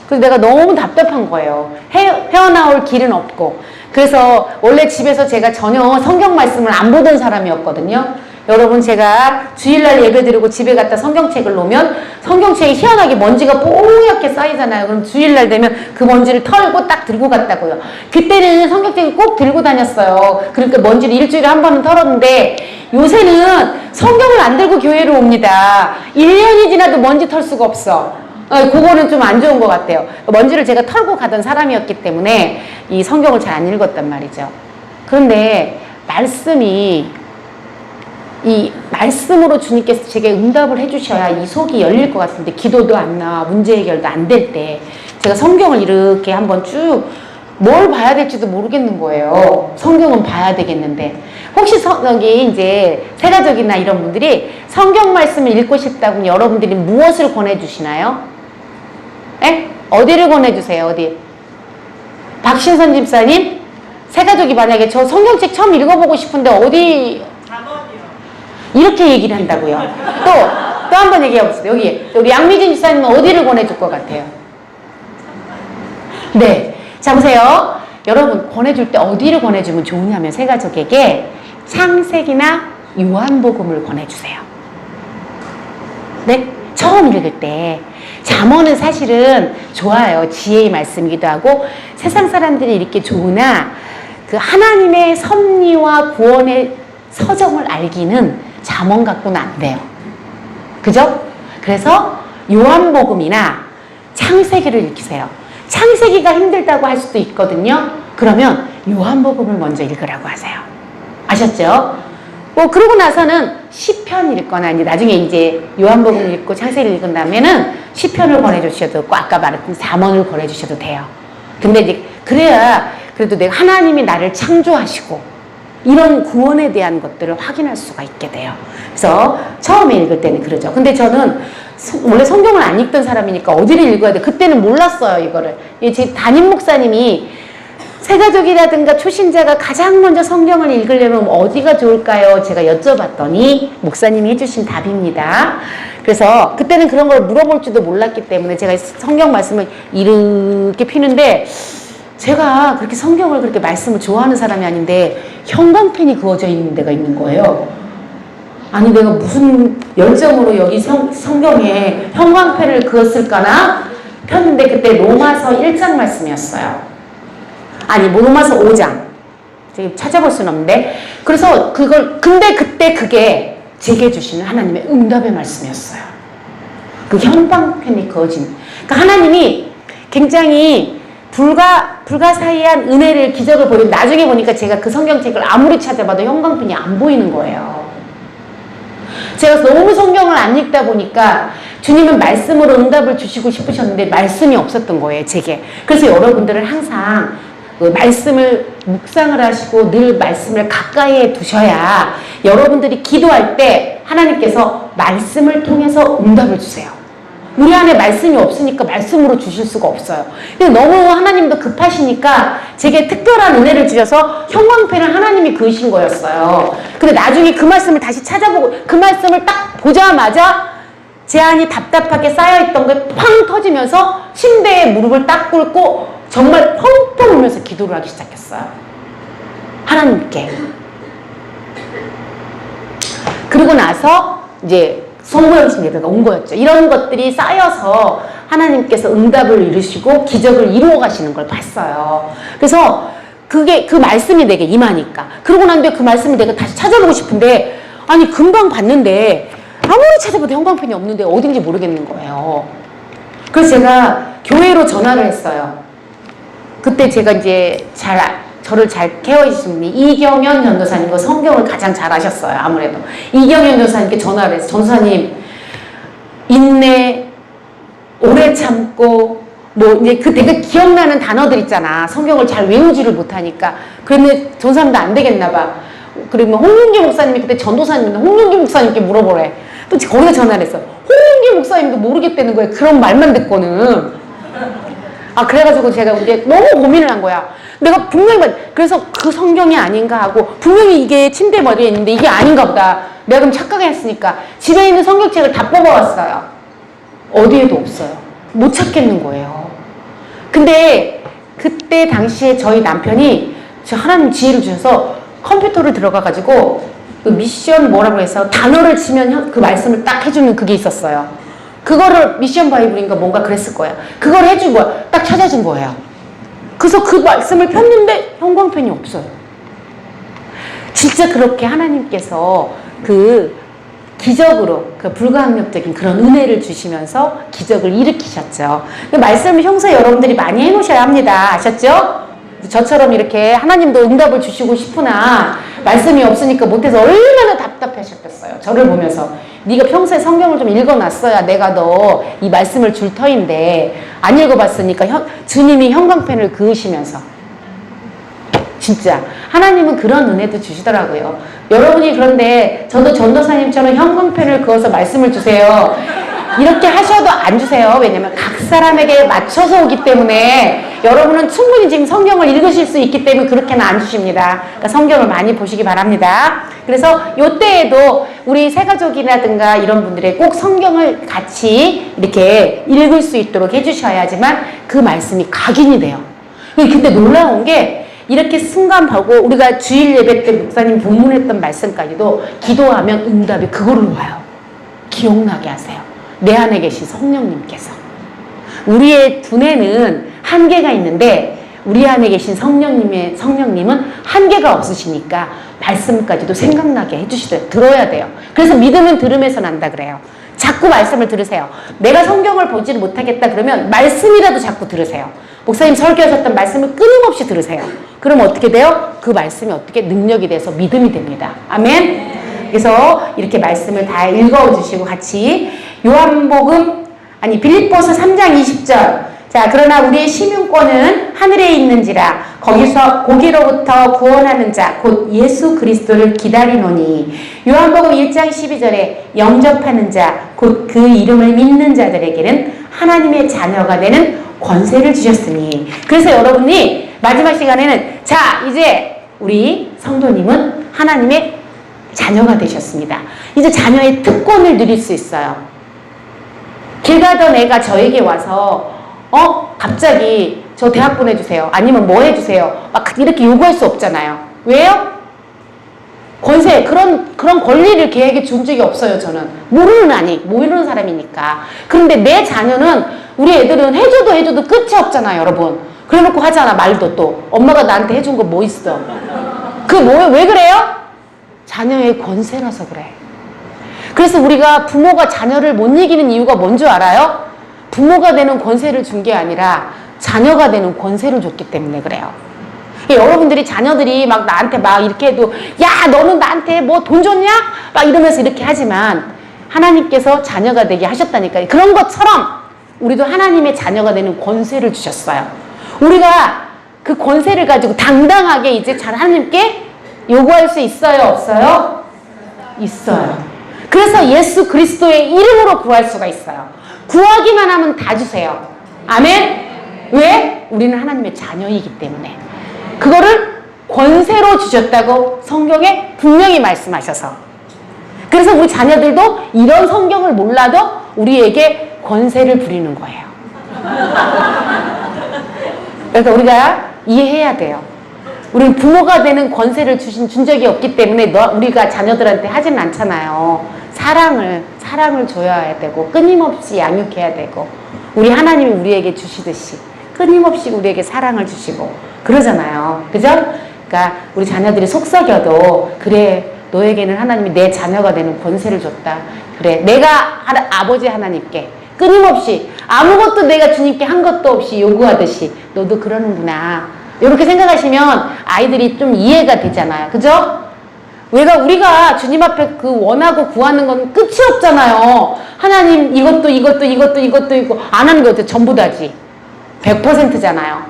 그래서 내가 너무 답답한 거예요. 헤어나올 길은 없고. 그래서 원래 집에서 제가 전혀 성경 말씀을 안 보던 사람이었거든요. 여러분 제가 주일날 예배드리고 집에 갔다 성경책을 놓으면 성경책이 희한하게 먼지가 뽀얗게 쌓이잖아요. 그럼 주일날 되면 그 먼지를 털고 딱 들고 갔다고요. 그때는 성경책을 꼭 들고 다녔어요. 그러니까 먼지를 일주일에 한 번은 털었는데 요새는 성경을 안 들고 교회로 옵니다. 1년이 지나도 먼지 털 수가 없어. 그거는 좀 안 좋은 것 같아요. 먼지를 제가 털고 가던 사람이었기 때문에 이 성경을 잘 안 읽었단 말이죠. 그런데 이 말씀으로 주님께서 제게 응답을 해주셔야 이 속이 열릴 것 같은데 기도도 안 나와 문제 해결도 안 될 때 제가 성경을 이렇게 한번 쭉 뭘 봐야 될지도 모르겠는 거예요. 성경은 봐야 되겠는데 혹시 여기 이제 세가족이나 이런 분들이 성경 말씀을 읽고 싶다면 여러분들이 무엇을 권해주시나요? 에? 어디를 권해주세요? 어디? 박신선 집사님? 세가족이 만약에 저 성경책 처음 읽어보고 싶은데 어디? 이렇게 얘기를 한다고요. 또 한 번 얘기해 봅시다. 여기 우리 양미진 집사님은 어디를 권해줄 것 같아요? 네. 자, 보세요. 여러분, 권해줄 때 어디를 권해주면 좋으냐면 세 가족에게 창세기나 요한복음을 권해주세요. 네? 처음 읽을 때. 잠언은 사실은 좋아요. 지혜의 말씀이기도 하고 세상 사람들이 이렇게 좋으나 그 하나님의 섭리와 구원의 서정을 알기는 잠언 갖고는 안 돼요. 그죠? 그래서 요한복음이나 창세기를 읽으세요. 창세기가 힘들다고 할 수도 있거든요. 그러면 요한복음을 먼저 읽으라고 하세요. 아셨죠? 그러고 나서는 시편 읽거나 이제 나중에 이제 요한복음 읽고 창세기를 읽은 다음에는 시편을 권해주셔도 되고 아까 말했던 잠언을 권해주셔도 돼요. 근데 이제 그래야 그래도 내가 하나님이 나를 창조하시고 이런 구원에 대한 것들을 확인할 수가 있게 돼요. 그래서 처음에 읽을 때는 그러죠. 근데 저는 원래 성경을 안 읽던 사람이니까 어디를 읽어야 돼? 그때는 몰랐어요, 이거를. 제 담임 목사님이 세가족이라든가 초신자가 가장 먼저 성경을 읽으려면 어디가 좋을까요? 제가 여쭤봤더니 목사님이 해주신 답입니다. 그래서 그때는 그런 걸 물어볼 줄도 몰랐기 때문에 제가 성경 말씀을 이렇게 피는데 제가 그렇게 성경을 그렇게 말씀을 좋아하는 사람이 아닌데 형광펜이 그어져 있는 데가 있는 거예요. 아니 내가 무슨 열정으로 여기 성경에 형광펜을 그었을까나 폈는데 그때 로마서 1장 말씀이었어요. 아니 뭐 로마서 5장. 찾아볼 수는 없는데 그래서 근데 그때 그게 제게 주시는 하나님의 응답의 말씀이었어요. 그 형광펜이 그어진. 그러니까 하나님이 굉장히 불가사의한 은혜를 기적을 보이는 나중에 보니까 제가 그 성경책을 아무리 찾아봐도 형광펜이 안 보이는 거예요. 제가 너무 성경을 안 읽다 보니까 주님은 말씀으로 응답을 주시고 싶으셨는데 말씀이 없었던 거예요, 제게. 그래서 여러분들은 항상 그 말씀을 묵상을 하시고 늘 말씀을 가까이에 두셔야 여러분들이 기도할 때 하나님께서 말씀을 통해서 응답을 주세요. 우리 안에 말씀이 없으니까 말씀으로 주실 수가 없어요. 근데 너무 하나님도 급하시니까 제게 특별한 은혜를 주셔서 형광펜을 하나님이 그으신 거였어요. 근데 나중에 그 말씀을 다시 찾아보고 그 말씀을 딱 보자마자 제 안이 답답하게 쌓여있던 게 팡 터지면서 침대에 무릎을 딱 꿇고 정말 펑펑 울면서 기도를 하기 시작했어요. 하나님께. 그리고 나서 이제 성모형신 예배가 온 거였죠. 이런 것들이 쌓여서 하나님께서 응답을 이루시고 기적을 이루어 가시는 걸 봤어요. 그래서 그 말씀이 내게 임하니까. 그러고 난 뒤에 그 말씀을 내가 다시 찾아보고 싶은데 아니 금방 봤는데 아무리 찾아봐도 형광펜이 없는데 어딘지 모르겠는 거예요. 그래서 제가 교회로 전화를 했어요. 그때 제가 이제 저를 잘 케어해 주신 분이 이경현 전도사님과 성경을 가장 잘 아셨어요. 아무래도 이경현 전도사님께 전화를 해서 전도사님 인내 오래 참고 뭐 이제 그 되게 기억나는 단어들 있잖아. 성경을 잘 외우지를 못하니까. 그런데 전도사님도 안 되겠나 봐. 그리고 홍윤기 목사님이 그때 전도사님인데 홍윤기 목사님께 물어보래. 또 거기서 전화를 했어. 홍윤기 목사님도 모르겠다는 거예요. 그런 말만 듣고는. 그래가지고 제가 이제 너무 고민을 한 거야. 내가 분명히 그래서 그 성경이 아닌가 하고 분명히 이게 침대 머리에 있는데 이게 아닌가 보다. 내가 그럼 착각했으니까 집에 있는 성경책을 다 뽑아왔어요. 어디에도 없어요. 못 찾겠는 거예요. 근데 그때 당시에 저희 남편이 하나님 지혜를 주셔서 컴퓨터를 들어가가지고 그 미션 뭐라고 해서 단어를 치면 그 말씀을 딱 해주는 그게 있었어요. 그거를 미션 바이블인가 뭔가 그랬을 거야. 그걸 해준 거야. 딱 찾아준 거예요. 그래서 그 말씀을 폈는데 형광펜이 없어요. 진짜 그렇게 하나님께서 그 기적으로 그 불가항력적인 그런 은혜를 주시면서 기적을 일으키셨죠. 그 말씀을 평소에 여러분들이 많이 해놓으셔야 합니다. 아셨죠? 저처럼 이렇게 하나님도 응답을 주시고 싶으나 말씀이 없으니까 못해서 얼마나 답답하셨겠어요. 저를 보면서 네가 평소에 성경을 좀 읽어놨어야 내가 너 이 말씀을 줄 터인데 안 읽어봤으니까 주님이 형광펜을 그으시면서 진짜 하나님은 그런 은혜도 주시더라고요. 여러분이 그런데 저도 전도사님처럼 형광펜을 그어서 말씀을 주세요. 이렇게 하셔도 안 주세요. 왜냐면 각 사람에게 맞춰서 오기 때문에 여러분은 충분히 지금 성경을 읽으실 수 있기 때문에 그렇게는 안 주십니다. 그러니까 성경을 많이 보시기 바랍니다. 그래서 이때에도 우리 새가족이라든가 이런 분들의 꼭 성경을 같이 이렇게 읽을 수 있도록 해주셔야지만 그 말씀이 각인이 돼요. 근데 놀라운 게 이렇게 순간 보고 우리가 주일 예배 때 목사님 본문했던 말씀까지도 기도하면 응답이 그걸로 와요. 기억나게 하세요. 내 안에 계신 성령님께서. 우리의 두뇌는 한계가 있는데 우리 안에 계신 성령님은 한계가 없으시니까 말씀까지도 생각나게 해주시더라고요. 들어야 돼요. 그래서 믿음은 들음에서 난다 그래요. 자꾸 말씀을 들으세요. 내가 성경을 보지를 못하겠다 그러면 말씀이라도 자꾸 들으세요. 목사님 설교하셨던 말씀을 끊임없이 들으세요. 그럼 어떻게 돼요? 그 말씀이 어떻게 능력이 돼서 믿음이 됩니다. 아멘. 그래서 이렇게 말씀을 다 읽어주시고 같이 빌립보서 3장 20절. 자, 그러나 우리의 시민권은 하늘에 있는지라 거기로부터 구원하는 자 곧 예수 그리스도를 기다리노니. 요한복음 1장 12절에 영접하는 자 곧 그 이름을 믿는 자들에게는 하나님의 자녀가 되는 권세를 주셨으니. 그래서 여러분이 마지막 시간에는 자 이제 우리 성도님은 하나님의 자녀가 되셨습니다. 이제 자녀의 특권을 누릴 수 있어요. 길 가던 애가 저에게 와서 갑자기 저 대학 보내주세요. 아니면 뭐 해주세요. 막 이렇게 요구할 수 없잖아요. 왜요? 권세, 그런 권리를 걔에게 준 적이 없어요, 저는. 모르는 사람이니까. 그런데 내 자녀는, 우리 애들은 해줘도 끝이 없잖아요, 여러분. 그래 놓고 하잖아, 말도 또. 엄마가 나한테 해준 거 뭐 있어? 왜 그래요? 자녀의 권세라서 그래. 그래서 우리가 부모가 자녀를 못 이기는 이유가 뭔 줄 알아요? 부모가 되는 권세를 준 게 아니라 자녀가 되는 권세를 줬기 때문에 그래요. 여러분들이 자녀들이 막 나한테 막 이렇게 해도 야 너는 나한테 뭐 돈 줬냐? 막 이러면서 이렇게 하지만 하나님께서 자녀가 되게 하셨다니까요. 그런 것처럼 우리도 하나님의 자녀가 되는 권세를 주셨어요. 우리가 그 권세를 가지고 당당하게 이제 하나님께 요구할 수 있어요? 없어요? 있어요. 그래서 예수 그리스도의 이름으로 구할 수가 있어요. 구하기만 하면 다 주세요. 아멘? 왜? 우리는 하나님의 자녀이기 때문에. 그거를 권세로 주셨다고 성경에 분명히 말씀하셔서. 그래서 우리 자녀들도 이런 성경을 몰라도 우리에게 권세를 부리는 거예요. 그래서 우리가 이해해야 돼요. 우리는 부모가 되는 권세를 준 적이 없기 때문에 우리가 자녀들한테 하진 않잖아요. 사랑을 줘야 되고 끊임없이 양육해야 되고 우리 하나님이 우리에게 주시듯이 끊임없이 우리에게 사랑을 주시고 그러잖아요. 그죠? 그러니까 우리 자녀들이 속삭여도 그래 너에게는 하나님이 내 자녀가 되는 권세를 줬다. 그래 내가 아버지 하나님께 끊임없이 아무것도 내가 주님께 한 것도 없이 요구하듯이 너도 그러는구나. 이렇게 생각하시면 아이들이 좀 이해가 되잖아요. 그죠? 우리가 주님 앞에 원하고 구하는 건 끝이 없잖아요. 하나님 이것도 안 하는 게 어때? 전부 다지. 100%잖아요.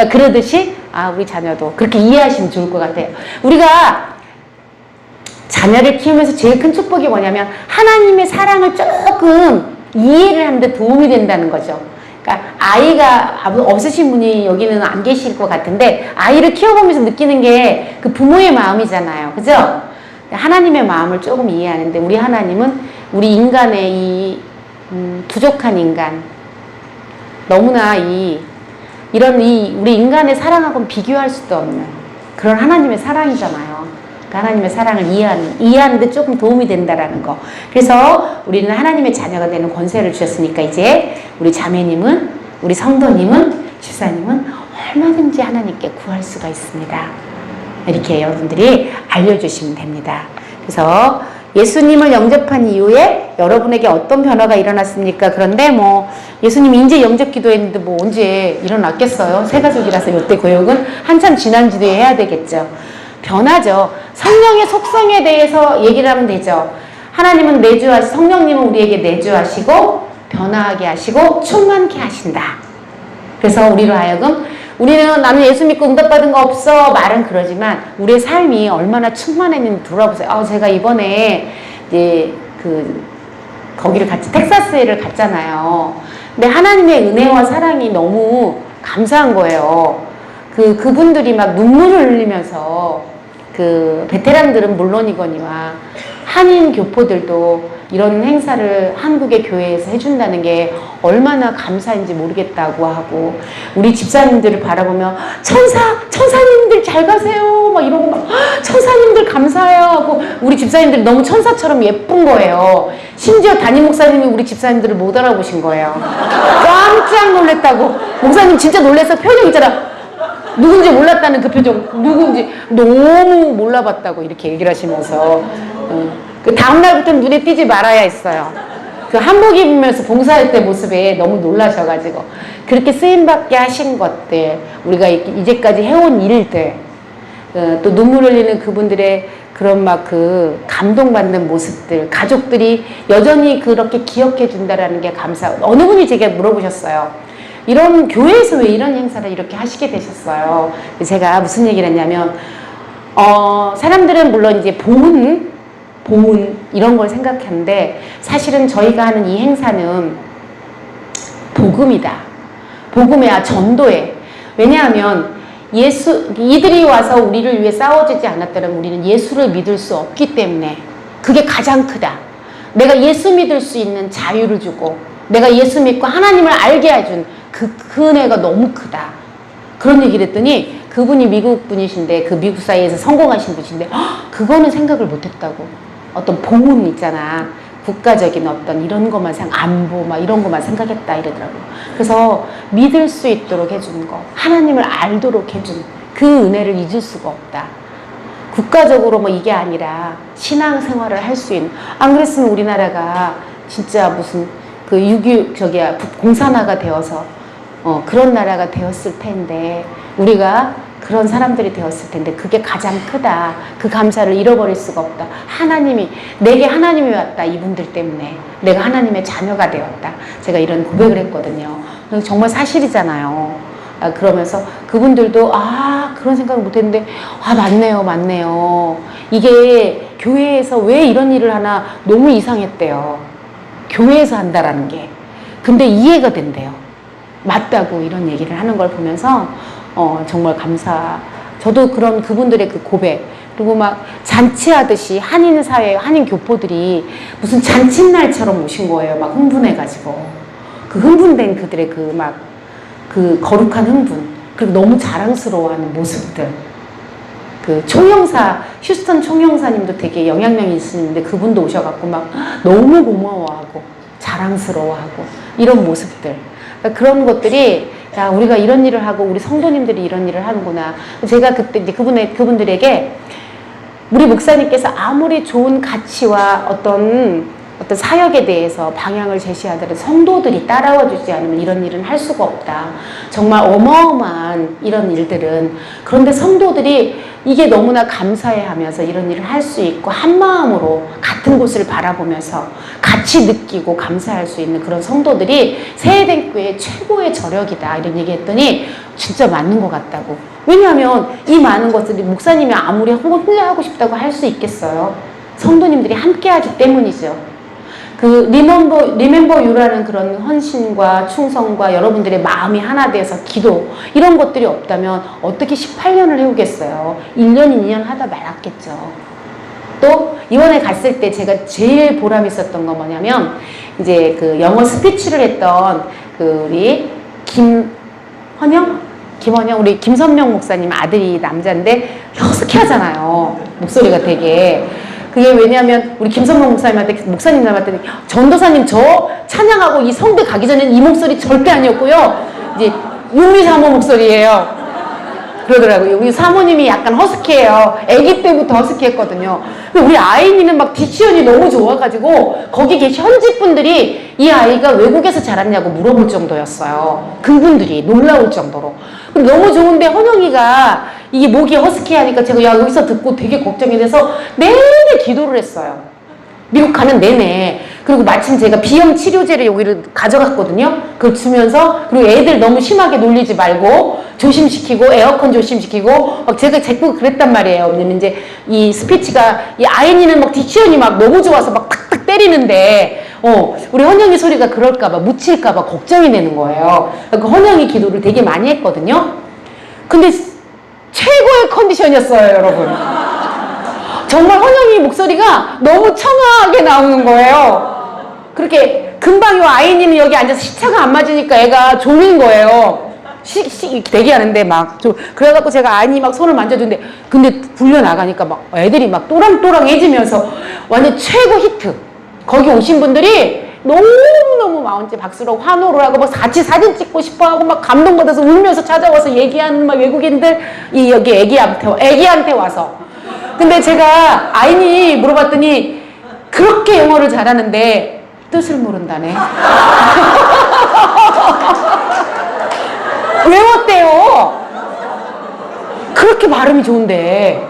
그러듯이 우리 자녀도 그렇게 이해하시면 좋을 것 같아요. 우리가 자녀를 키우면서 제일 큰 축복이 뭐냐면 하나님의 사랑을 조금 이해를 하는 데 도움이 된다는 거죠. 그러니까 아이가 없으신 분이 여기는 안 계실 것 같은데 아이를 키워보면서 느끼는 게 그 부모의 마음이잖아요. 그죠? 하나님의 마음을 조금 이해하는데 우리 하나님은 우리 인간의 이 부족한 인간 너무나 우리 인간의 사랑하고는 비교할 수도 없는 그런 하나님의 사랑이잖아요. 그러니까 하나님의 사랑을 이해하는데 조금 도움이 된다라는 거. 그래서 우리는 하나님의 자녀가 되는 권세를 주셨으니까 이제 우리 자매님은, 우리 성도님은, 집사님은 얼마든지 하나님께 구할 수가 있습니다. 이렇게 여러분들이 알려주시면 됩니다. 그래서 예수님을 영접한 이후에 여러분에게 어떤 변화가 일어났습니까? 그런데 예수님이 이제 영접 기도했는데 언제 일어났겠어요? 새가족이라서 이때 교육은 한참 지난 뒤에 해야 되겠죠. 변하죠. 성령의 속성에 대해서 얘기를 하면 되죠. 하나님은 성령님은 우리에게 내주하시고 변화하게 하시고 충만케 하신다. 그래서 우리로 하여금 우리는 나는 예수 믿고 응답받은 거 없어 말은 그러지만 우리의 삶이 얼마나 충만했는지 돌아보세요. 제가 이번에 이제 거기를 텍사스를 갔잖아요. 근데 하나님의 은혜와 사랑이 너무 감사한 거예요. 그분들이 막 눈물을 흘리면서 베테랑들은 물론이거니와 한인 교포들도 이런 행사를 한국의 교회에서 해준다는 게 얼마나 감사인지 모르겠다고 하고 우리 집사님들을 바라보며 천사님들 잘 가세요 막 이러고 천사님들 감사해요 하고 우리 집사님들이 너무 천사처럼 예쁜 거예요. 심지어 담임 목사님이 우리 집사님들을 못 알아보신 거예요. 깜짝 놀랐다고. 목사님 진짜 놀라서 표정 있잖아. 누군지 몰랐다는 그 표정, 누군지 너무 몰라봤다고 이렇게 얘기를 하시면서 그 다음날부터는 눈에 띄지 말아야 했어요. 한복 입으면서 봉사할 때 모습에 너무 놀라셔가지고 그렇게 쓰임받게 하신 것들, 우리가 이제까지 해온 일들, 또 눈물 흘리는 그분들의 그런 감동받는 모습들, 가족들이 여전히 그렇게 기억해 준다라는 게 어느 분이 제게 물어보셨어요. 이런 교회에서 왜 이런 행사를 이렇게 하시게 되셨어요? 제가 무슨 얘기를 했냐면 사람들은 물론 이제 보은 이런 걸 생각하는데 사실은 저희가 하는 이 행사는 복음이다. 복음이야 전도해. 왜냐하면 이들이 와서 우리를 위해 싸워주지 않았다면 우리는 예수를 믿을 수 없기 때문에 그게 가장 크다. 내가 예수 믿을 수 있는 자유를 주고 내가 예수 믿고 하나님을 알게 해준 그 은혜가 너무 크다. 그런 얘기를 했더니 그분이 미국 분이신데 그 미국 사이에서 성공하신 분이신데 그거는 생각을 못했다고. 어떤 보문 있잖아. 국가적인 어떤 이런 것만 안보 막 이런 것만 생각했다 이러더라고요. 그래서 믿을 수 있도록 해주는 거, 하나님을 알도록 해주는 그 은혜를 잊을 수가 없다. 국가적으로 뭐 이게 아니라 신앙생활을 할 수 있는, 안 그랬으면 우리나라가 진짜 무슨 그 공산화가 되어서 그런 나라가 되었을 텐데, 우리가 그런 사람들이 되었을 텐데, 그게 가장 크다. 그 감사를 잃어버릴 수가 없다. 내게 하나님이 왔다. 이분들 때문에 내가 하나님의 자녀가 되었다. 제가 이런 고백을 했거든요. 정말 사실이잖아요. 그러면서 그분들도 그런 생각을 못했는데 맞네요. 이게 교회에서 왜 이런 일을 하나 너무 이상했대요. 교회에서 한다라는 게. 근데 이해가 된대요. 맞다고 이런 얘기를 하는 걸 보면서 정말 저도 그분들의 그 고백, 그리고 막 잔치하듯이 한인사회, 한인 교포들이 무슨 잔칫날처럼 오신 거예요. 막 흥분해가지고. 그 흥분된 그들의 그 거룩한 흥분, 그리고 너무 자랑스러워하는 모습들. 그 휴스턴 총영사님도 되게 영향력이 있으신데 그분도 오셔갖고 막 너무 고마워하고 자랑스러워하고 이런 모습들. 그러니까 그런 것들이 우리가 이런 일을 하고 우리 성도님들이 이런 일을 하는구나. 제가 그때 이제 그분들에게 우리 목사님께서 아무리 좋은 가치와 어떤 사역에 대해서 방향을 제시하더라도 성도들이 따라와 주지 않으면 이런 일은 할 수가 없다. 정말 어마어마한 이런 일들은. 그런데 성도들이 이게 너무나 감사해하면서 이런 일을 할 수 있고 한 마음으로 같은 곳을 바라보면서 같이 느끼고 감사할 수 있는 그런 성도들이 새해den교회 최고의 저력이다. 이런 얘기했더니 진짜 맞는 것 같다고. 왜냐하면 이 많은 것들이 목사님이 아무리 혼자 하고 싶다고 할 수 있겠어요. 성도님들이 함께 하기 때문이죠. 리멤버 유라는 그런 헌신과 충성과 여러분들의 마음이 하나 돼서 기도, 이런 것들이 없다면 어떻게 18년을 해오겠어요. 1년, 2년 하다 말았겠죠. 또, 이번에 갔을 때 제가 제일 보람 있었던 건 뭐냐면, 이제 그 영어 스피치를 했던 우리 우리 김선명 목사님 아들이 남자인데 허스키 하잖아요. 목소리가 되게. 그게 왜냐하면 우리 김선봉 목사님 닮았더니 전도사님 저 찬양하고 이 성대 가기 전에는 이 목소리 절대 아니었고요. 이제 유미 사모 목소리예요. 그러더라고요. 우리 사모님이 약간 허스키해요. 아기 때부터 허스키했거든요. 우리 아이니는 막 딕션이 너무 좋아가지고 거기 계신 현지 분들이 이 아이가 외국에서 자랐냐고 물어볼 정도였어요. 그분들이 놀라울 정도로. 너무 좋은데 헌영이가 이게 목이 허스키하니까 제가 여기서 듣고 되게 걱정이 돼서 내내 기도를 했어요. 미국 가는 내내. 그리고 마침 제가 비염 치료제를 여기를 가져갔거든요. 그걸 주면서, 그리고 애들 너무 심하게 놀리지 말고 조심시키고 에어컨 조심시키고 막 제가 자꾸 그랬단 말이에요. 왜냐면 이제 이 스피치가 이 아이니는 막 딕션이 막 너무 좋아서 막 탁탁 때리는데 우리 헌영이 소리가 그럴까봐 묻힐까봐 걱정이 되는 거예요. 그러니까 헌영이 기도를 되게 많이 했거든요. 근데 최고의 컨디션이었어요, 여러분. 정말 헌영이 목소리가 너무 청아하게 나오는 거예요. 그렇게 금방 요 아이니는 여기 앉아서 시차가 안 맞으니까 애가 졸린 거예요. 대기하는데 막 그래갖고 제가 아이니 막 손을 만져주는데, 근데 불려 나가니까 막 애들이 막 또랑또랑해지면서 완전 최고 히트. 거기 오신 분들이 너무너무 마음째 박수로 환호를 하고 막 같이 사진 찍고 싶어 하고 막 감동받아서 울면서 찾아와서 얘기하는 막 외국인들, 여기 애기한테 와서. 근데 제가 아이니 물어봤더니 그렇게 영어를 잘하는데 뜻을 모른다네. 외웠대요. 그렇게 발음이 좋은데.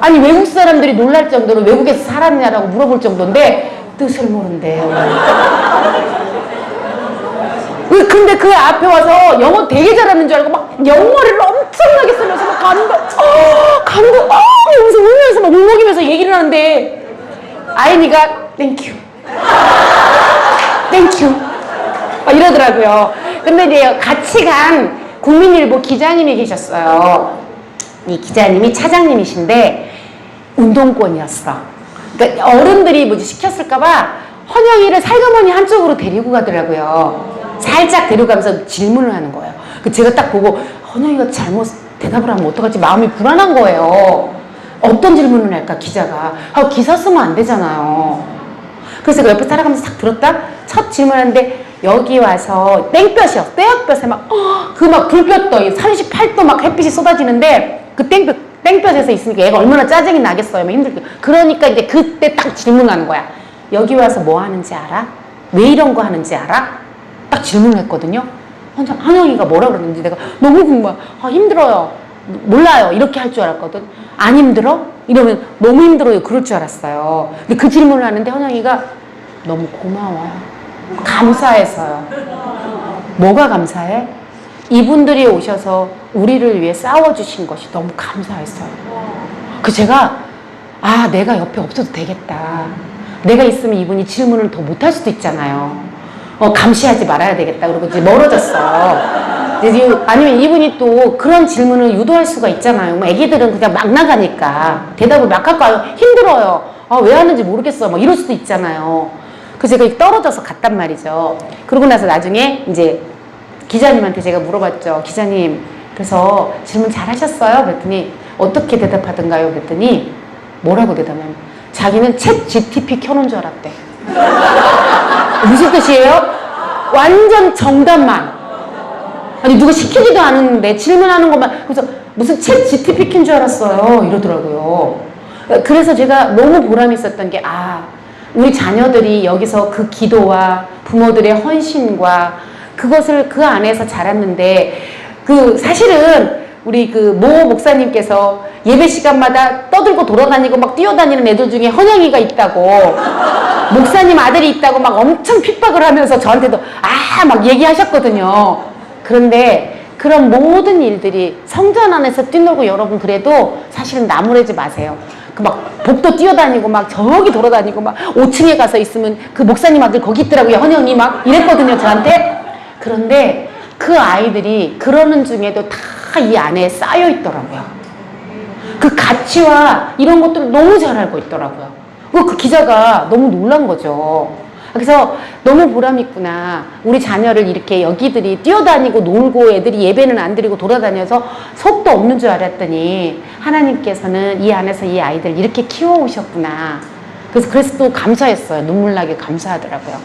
아니, 외국 사람들이 놀랄 정도로 외국에서 살았냐라고 물어볼 정도인데 뜻을 모른대요. 근데 그 앞에 와서 영어 되게 잘하는 줄 알고 막 영어를 엄청나게 쓰면서 막 감동, 이러면서 울면서 막 울먹이면서 얘기를 하는데 아이니가 땡큐 막 이러더라고요. 근데 이제 같이 간 국민일보 기자님이 계셨어요. 이 기자님이 차장님이신데 운동권이었어. 그러니까 어른들이 뭐지 시켰을까봐 헌영이를 살가머니 한쪽으로 데리고 가더라고요. 살짝 데려가면서 질문을 하는 거예요. 제가 딱 보고 헌영이가 잘못 대답을 하면 어떡하지? 마음이 불안한 거예요. 어떤 질문을 할까, 기자가. 기사 쓰면 안 되잖아요. 그래서 옆에 따라가면서 싹 들었다? 첫 질문하는데, 여기 와서 땡볕이요. 떼약볕에 막 불볕 떠. 38도 막 햇빛이 쏟아지는데, 그 땡볕에서 있으니까 얘가 얼마나 짜증이 나겠어요. 막 힘들게. 그러니까 이제 그때 딱 질문하는 거야. 여기 와서 뭐 하는지 알아? 왜 이런 거 하는지 알아? 딱 질문을 했거든요. 한영이가 뭐라 그러는지 내가 너무 궁금해. 힘들어요. 몰라요. 이렇게 할 줄 알았거든. 안 힘들어? 이러면 너무 힘들어요. 그럴 줄 알았어요. 근데 그 질문을 하는데 현영이가 너무 고마워요. 감사해서요. 뭐가 감사해? 이분들이 오셔서 우리를 위해 싸워주신 것이 너무 감사했어요. 제가 내가 옆에 없어도 되겠다. 내가 있으면 이분이 질문을 더 못할 수도 있잖아요. 감시하지 말아야 되겠다. 그러고 이제 멀어졌어요. 아니면 이분이 또 그런 질문을 유도할 수가 있잖아요. 애기들은 그냥 막 나가니까 대답을 막 할까요? 힘들어요. 왜 하는지 모르겠어. 막 이럴 수도 있잖아요. 그래서 제가 떨어져서 갔단 말이죠. 그러고 나서 나중에 이제 기자님한테 제가 물어봤죠. 기자님, 그래서 질문 잘 하셨어요? 그랬더니 어떻게 대답하던가요? 그랬더니 뭐라고 대답하냐면 자기는 챗 GTP 켜놓은 줄 알았대. 무슨 뜻이에요? 완전 정답만. 아니 누가 시키지도 않았는데 질문하는 것만. 그래서 무슨 챗 GTP 켠 줄 알았어요. 이러더라고요. 그래서 제가 너무 보람이 있었던 게 우리 자녀들이 여기서 그 기도와 부모들의 헌신과 그것을 그 안에서 자랐는데 사실은 우리 모 목사님께서 예배 시간마다 떠들고 돌아다니고 막 뛰어다니는 애들 중에 헌영이가 있다고 목사님 아들이 있다고 막 엄청 핍박을 하면서 저한테도 막 얘기하셨거든요. 그런데 그런 모든 일들이 성전 안에서 뛰놀고 여러분 그래도 사실은 나무래지 마세요. 복도 뛰어다니고 막 저기 돌아다니고 막 5층에 가서 있으면 그 목사님 아들 거기 있더라고요. 헌영이 막 이랬거든요. 저한테. 그런데 그 아이들이 그러는 중에도 다 이 안에 쌓여 있더라고요. 그 가치와 이런 것들을 너무 잘 알고 있더라고요. 그 기자가 너무 놀란 거죠. 그래서 너무 보람있구나. 우리 자녀를 이렇게 여기들이 뛰어다니고 놀고 애들이 예배는 안 드리고 돌아다녀서 속도 없는 줄 알았더니 하나님께서는 이 안에서 이 아이들 이렇게 키워오셨구나. 그래서 또 감사했어요. 눈물 나게 감사하더라고요.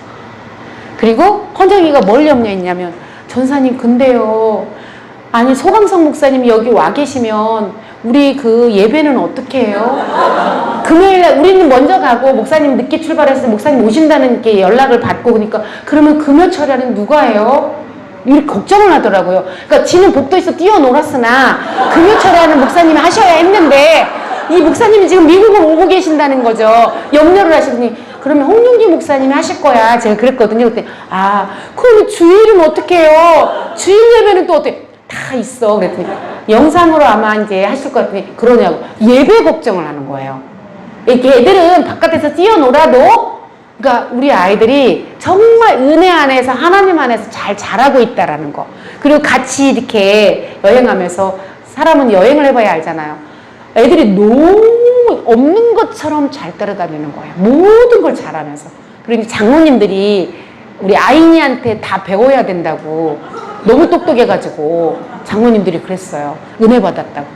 그리고 헌정이가 뭘 염려했냐면 전사님 근데요. 아니 소강성 목사님이 여기 와 계시면 우리 예배는 어떻게 해요? 금요일날 우리는 먼저 가고 목사님 늦게 출발해서 목사님 오신다는 게 연락을 받고 그러니까 그러면 금요 철야는 누가 해요? 이렇게 걱정을 하더라고요. 그러니까 지는 복도에서 뛰어놀았으나 금요 철야는 목사님이 하셔야 했는데 이 목사님이 지금 미국을 오고 계신다는 거죠. 염려를 하시더니 그러면 홍윤기 목사님이 하실 거야. 제가 그랬거든요. 그때 그럼 주일은 어떻게 해요? 주일 예배는 또 어떻게? 다 있어. 그랬더니 영상으로 아마 이제 하실 것 같더니 그러냐고 예배 걱정을 하는 거예요. 이렇게 애들은 바깥에서 뛰어놀아도 그러니까 우리 아이들이 정말 은혜 안에서 하나님 안에서 잘 자라고 있다라는 거. 그리고 같이 이렇게 여행하면서 사람은 여행을 해봐야 알잖아요. 애들이 너무 없는 것처럼 잘 따라다니는 거예요. 모든 걸 잘하면서. 그리고 장모님들이 우리 아이니한테 다 배워야 된다고 너무 똑똑해가지고 장모님들이 그랬어요. 은혜 받았다고.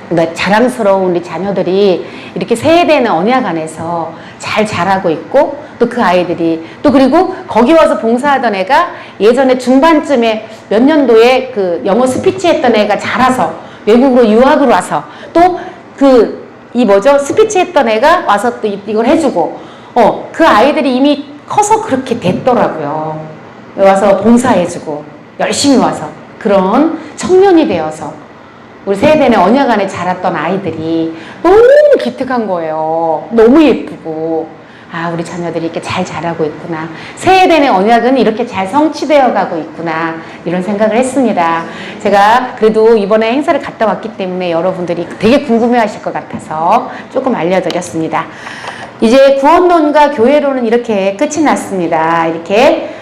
그러니까 자랑스러운 우리 자녀들이 이렇게 세대는 언약 안에서 잘 자라고 있고 또 그 아이들이 또 그리고 거기 와서 봉사하던 애가 예전에 중반쯤에 몇 년도에 영어 스피치 했던 애가 자라서 외국으로 유학을 와서 또 스피치 했던 애가 와서 또 이걸 해주고 그 아이들이 이미 커서 그렇게 됐더라고요. 와서 봉사해주고 열심히 와서 그런 청년이 되어서 우리 세대는 언약 안에 자랐던 아이들이 너무 기특한 거예요. 너무 예쁘고 우리 자녀들이 이렇게 잘 자라고 있구나. 세대의 언약은 이렇게 잘 성취되어 가고 있구나. 이런 생각을 했습니다. 제가 그래도 이번에 행사를 갔다 왔기 때문에 여러분들이 되게 궁금해 하실 것 같아서 조금 알려드렸습니다. 이제 구원론과 교회론은 이렇게 끝이 났습니다. 이렇게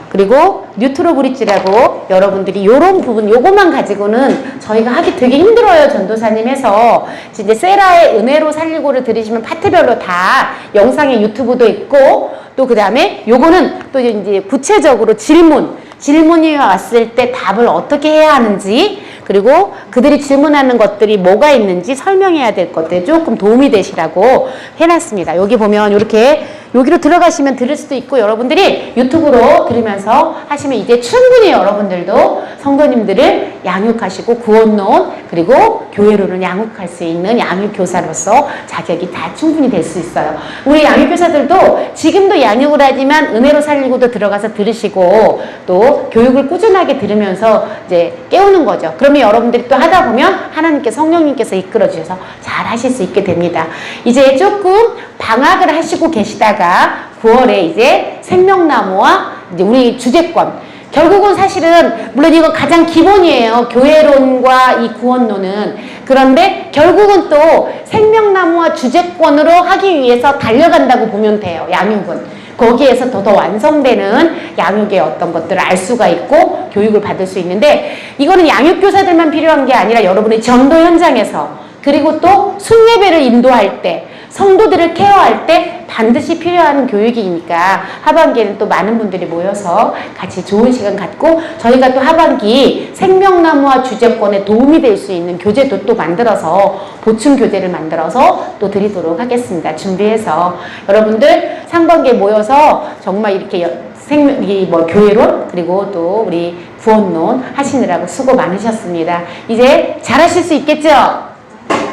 그리고 뉴트로 브릿지라고 여러분들이 요런 부분 요것만 가지고는 저희가 하기 되게 힘들어요. 전도사님 해서 이제 세라의 은혜로 살리고를 들으시면 파트별로 다 영상에 유튜브도 있고 또 그 다음에 요거는 또 이제 구체적으로 질문 질문이 왔을 때 답을 어떻게 해야 하는지, 그리고 그들이 질문하는 것들이 뭐가 있는지 설명해야 될 것들 조금 도움이 되시라고 해놨습니다. 여기 보면 이렇게 여기로 들어가시면 들을 수도 있고, 여러분들이 유튜브로 들으면서 하시면 이제 충분히 여러분들도 성도님들을 양육하시고 구원론 그리고 교회로는 양육할 수 있는 양육교사로서 자격이 다 충분히 될 수 있어요. 우리 양육교사들도 지금도 양육을 하지만 은혜로 살리고도 들어가서 들으시고 또 교육을 꾸준하게 들으면서 이제 깨우는 거죠. 그러면 여러분들이 또 하다 보면 하나님께 성령님께서 이끌어 주셔서 잘 하실 수 있게 됩니다. 이제 조금 방학을 하시고 계시다가 9월에 이제 생명나무와 이제 우리 주제권, 결국은 사실은 물론 이거 가장 기본이에요. 교회론과 이 구원론은. 그런데 결국은 또 생명나무와 주제권으로 하기 위해서 달려간다고 보면 돼요. 양육은. 거기에서 더 완성되는 양육의 어떤 것들을 알 수가 있고 교육을 받을 수 있는데, 이거는 양육교사들만 필요한 게 아니라 여러분의 전도 현장에서, 그리고 또 순예배를 인도할 때, 성도들을 케어할 때 반드시 필요한 교육이니까 하반기에는 또 많은 분들이 모여서 같이 좋은 시간 갖고, 저희가 또 하반기 생명나무와 주제권에 도움이 될 수 있는 교재도 또 만들어서 보충 교재를 만들어서 또 드리도록 하겠습니다. 준비해서 여러분들 상반기에 모여서 정말 이렇게 교회론 그리고 또 우리 구원론 하시느라고 수고 많으셨습니다. 이제 잘하실 수 있겠죠?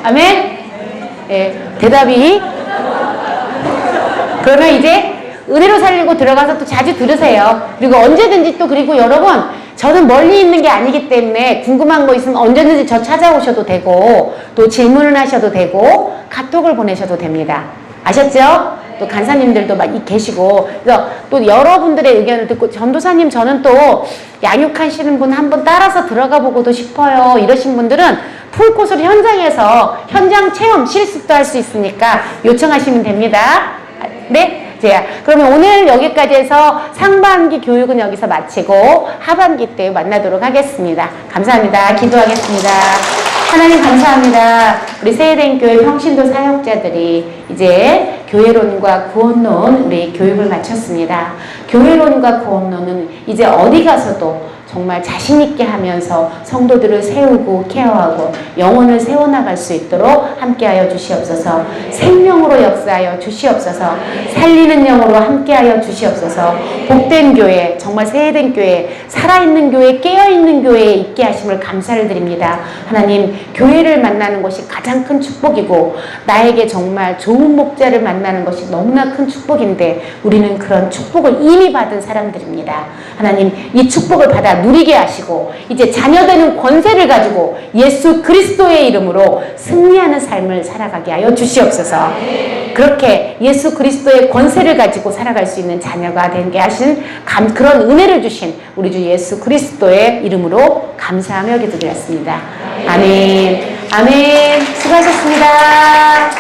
아멘? 예, 대답이. 그러면 이제 은혜로 살리고 들어가서 또 자주 들으세요. 그리고 언제든지 또, 그리고 여러분, 저는 멀리 있는 게 아니기 때문에 궁금한 거 있으면 언제든지 저 찾아오셔도 되고, 또 질문을 하셔도 되고, 카톡을 보내셔도 됩니다. 아셨죠? 또 간사님들도 막 계시고, 그래서 또 여러분들의 의견을 듣고, 전도사님 저는 또 양육하시는 분 한번 따라서 들어가 보고도 싶어요, 이러신 분들은 풀코스로 현장에서 현장 체험 실습도 할 수 있으니까 요청하시면 됩니다. 네? 자, 그러면 오늘 여기까지 해서 상반기 교육은 여기서 마치고 하반기 때 만나도록 하겠습니다. 감사합니다. 기도하겠습니다. 하나님 감사합니다. 우리 세회대인교회 평신도 사역자들이 이제 교회론과 구원론 우리 교육을 마쳤습니다. 교회론과 구원론은 이제 어디 가서도 정말 자신있게 하면서 성도들을 세우고 케어하고 영혼을 세워나갈 수 있도록 함께하여 주시옵소서. 생명으로 역사하여 주시옵소서. 살리는 영으로 함께하여 주시옵소서. 복된 교회, 정말 세회된 교회, 살아있는 교회, 깨어있는 교회에 있게 하심을 감사를 드립니다. 하나님, 교회를 만나는 것이 가장 큰 축복이고 나에게 정말 좋은 목자를 만나는 것이 너무나 큰 축복인데 우리는 그런 축복을 이미 받은 사람들입니다. 하나님, 이 축복을 받아 누리게 하시고 이제 자녀되는 권세를 가지고 예수 그리스도의 이름으로 승리하는 삶을 살아가게 하여 주시옵소서. 그렇게 예수 그리스도의 권세를 가지고 살아갈 수 있는 자녀가 되게 하신 그런 은혜를 주신 우리 주 예수 그리스도의 이름으로 감사하며 기도드렸습니다. 아멘. 아멘. 수고하셨습니다.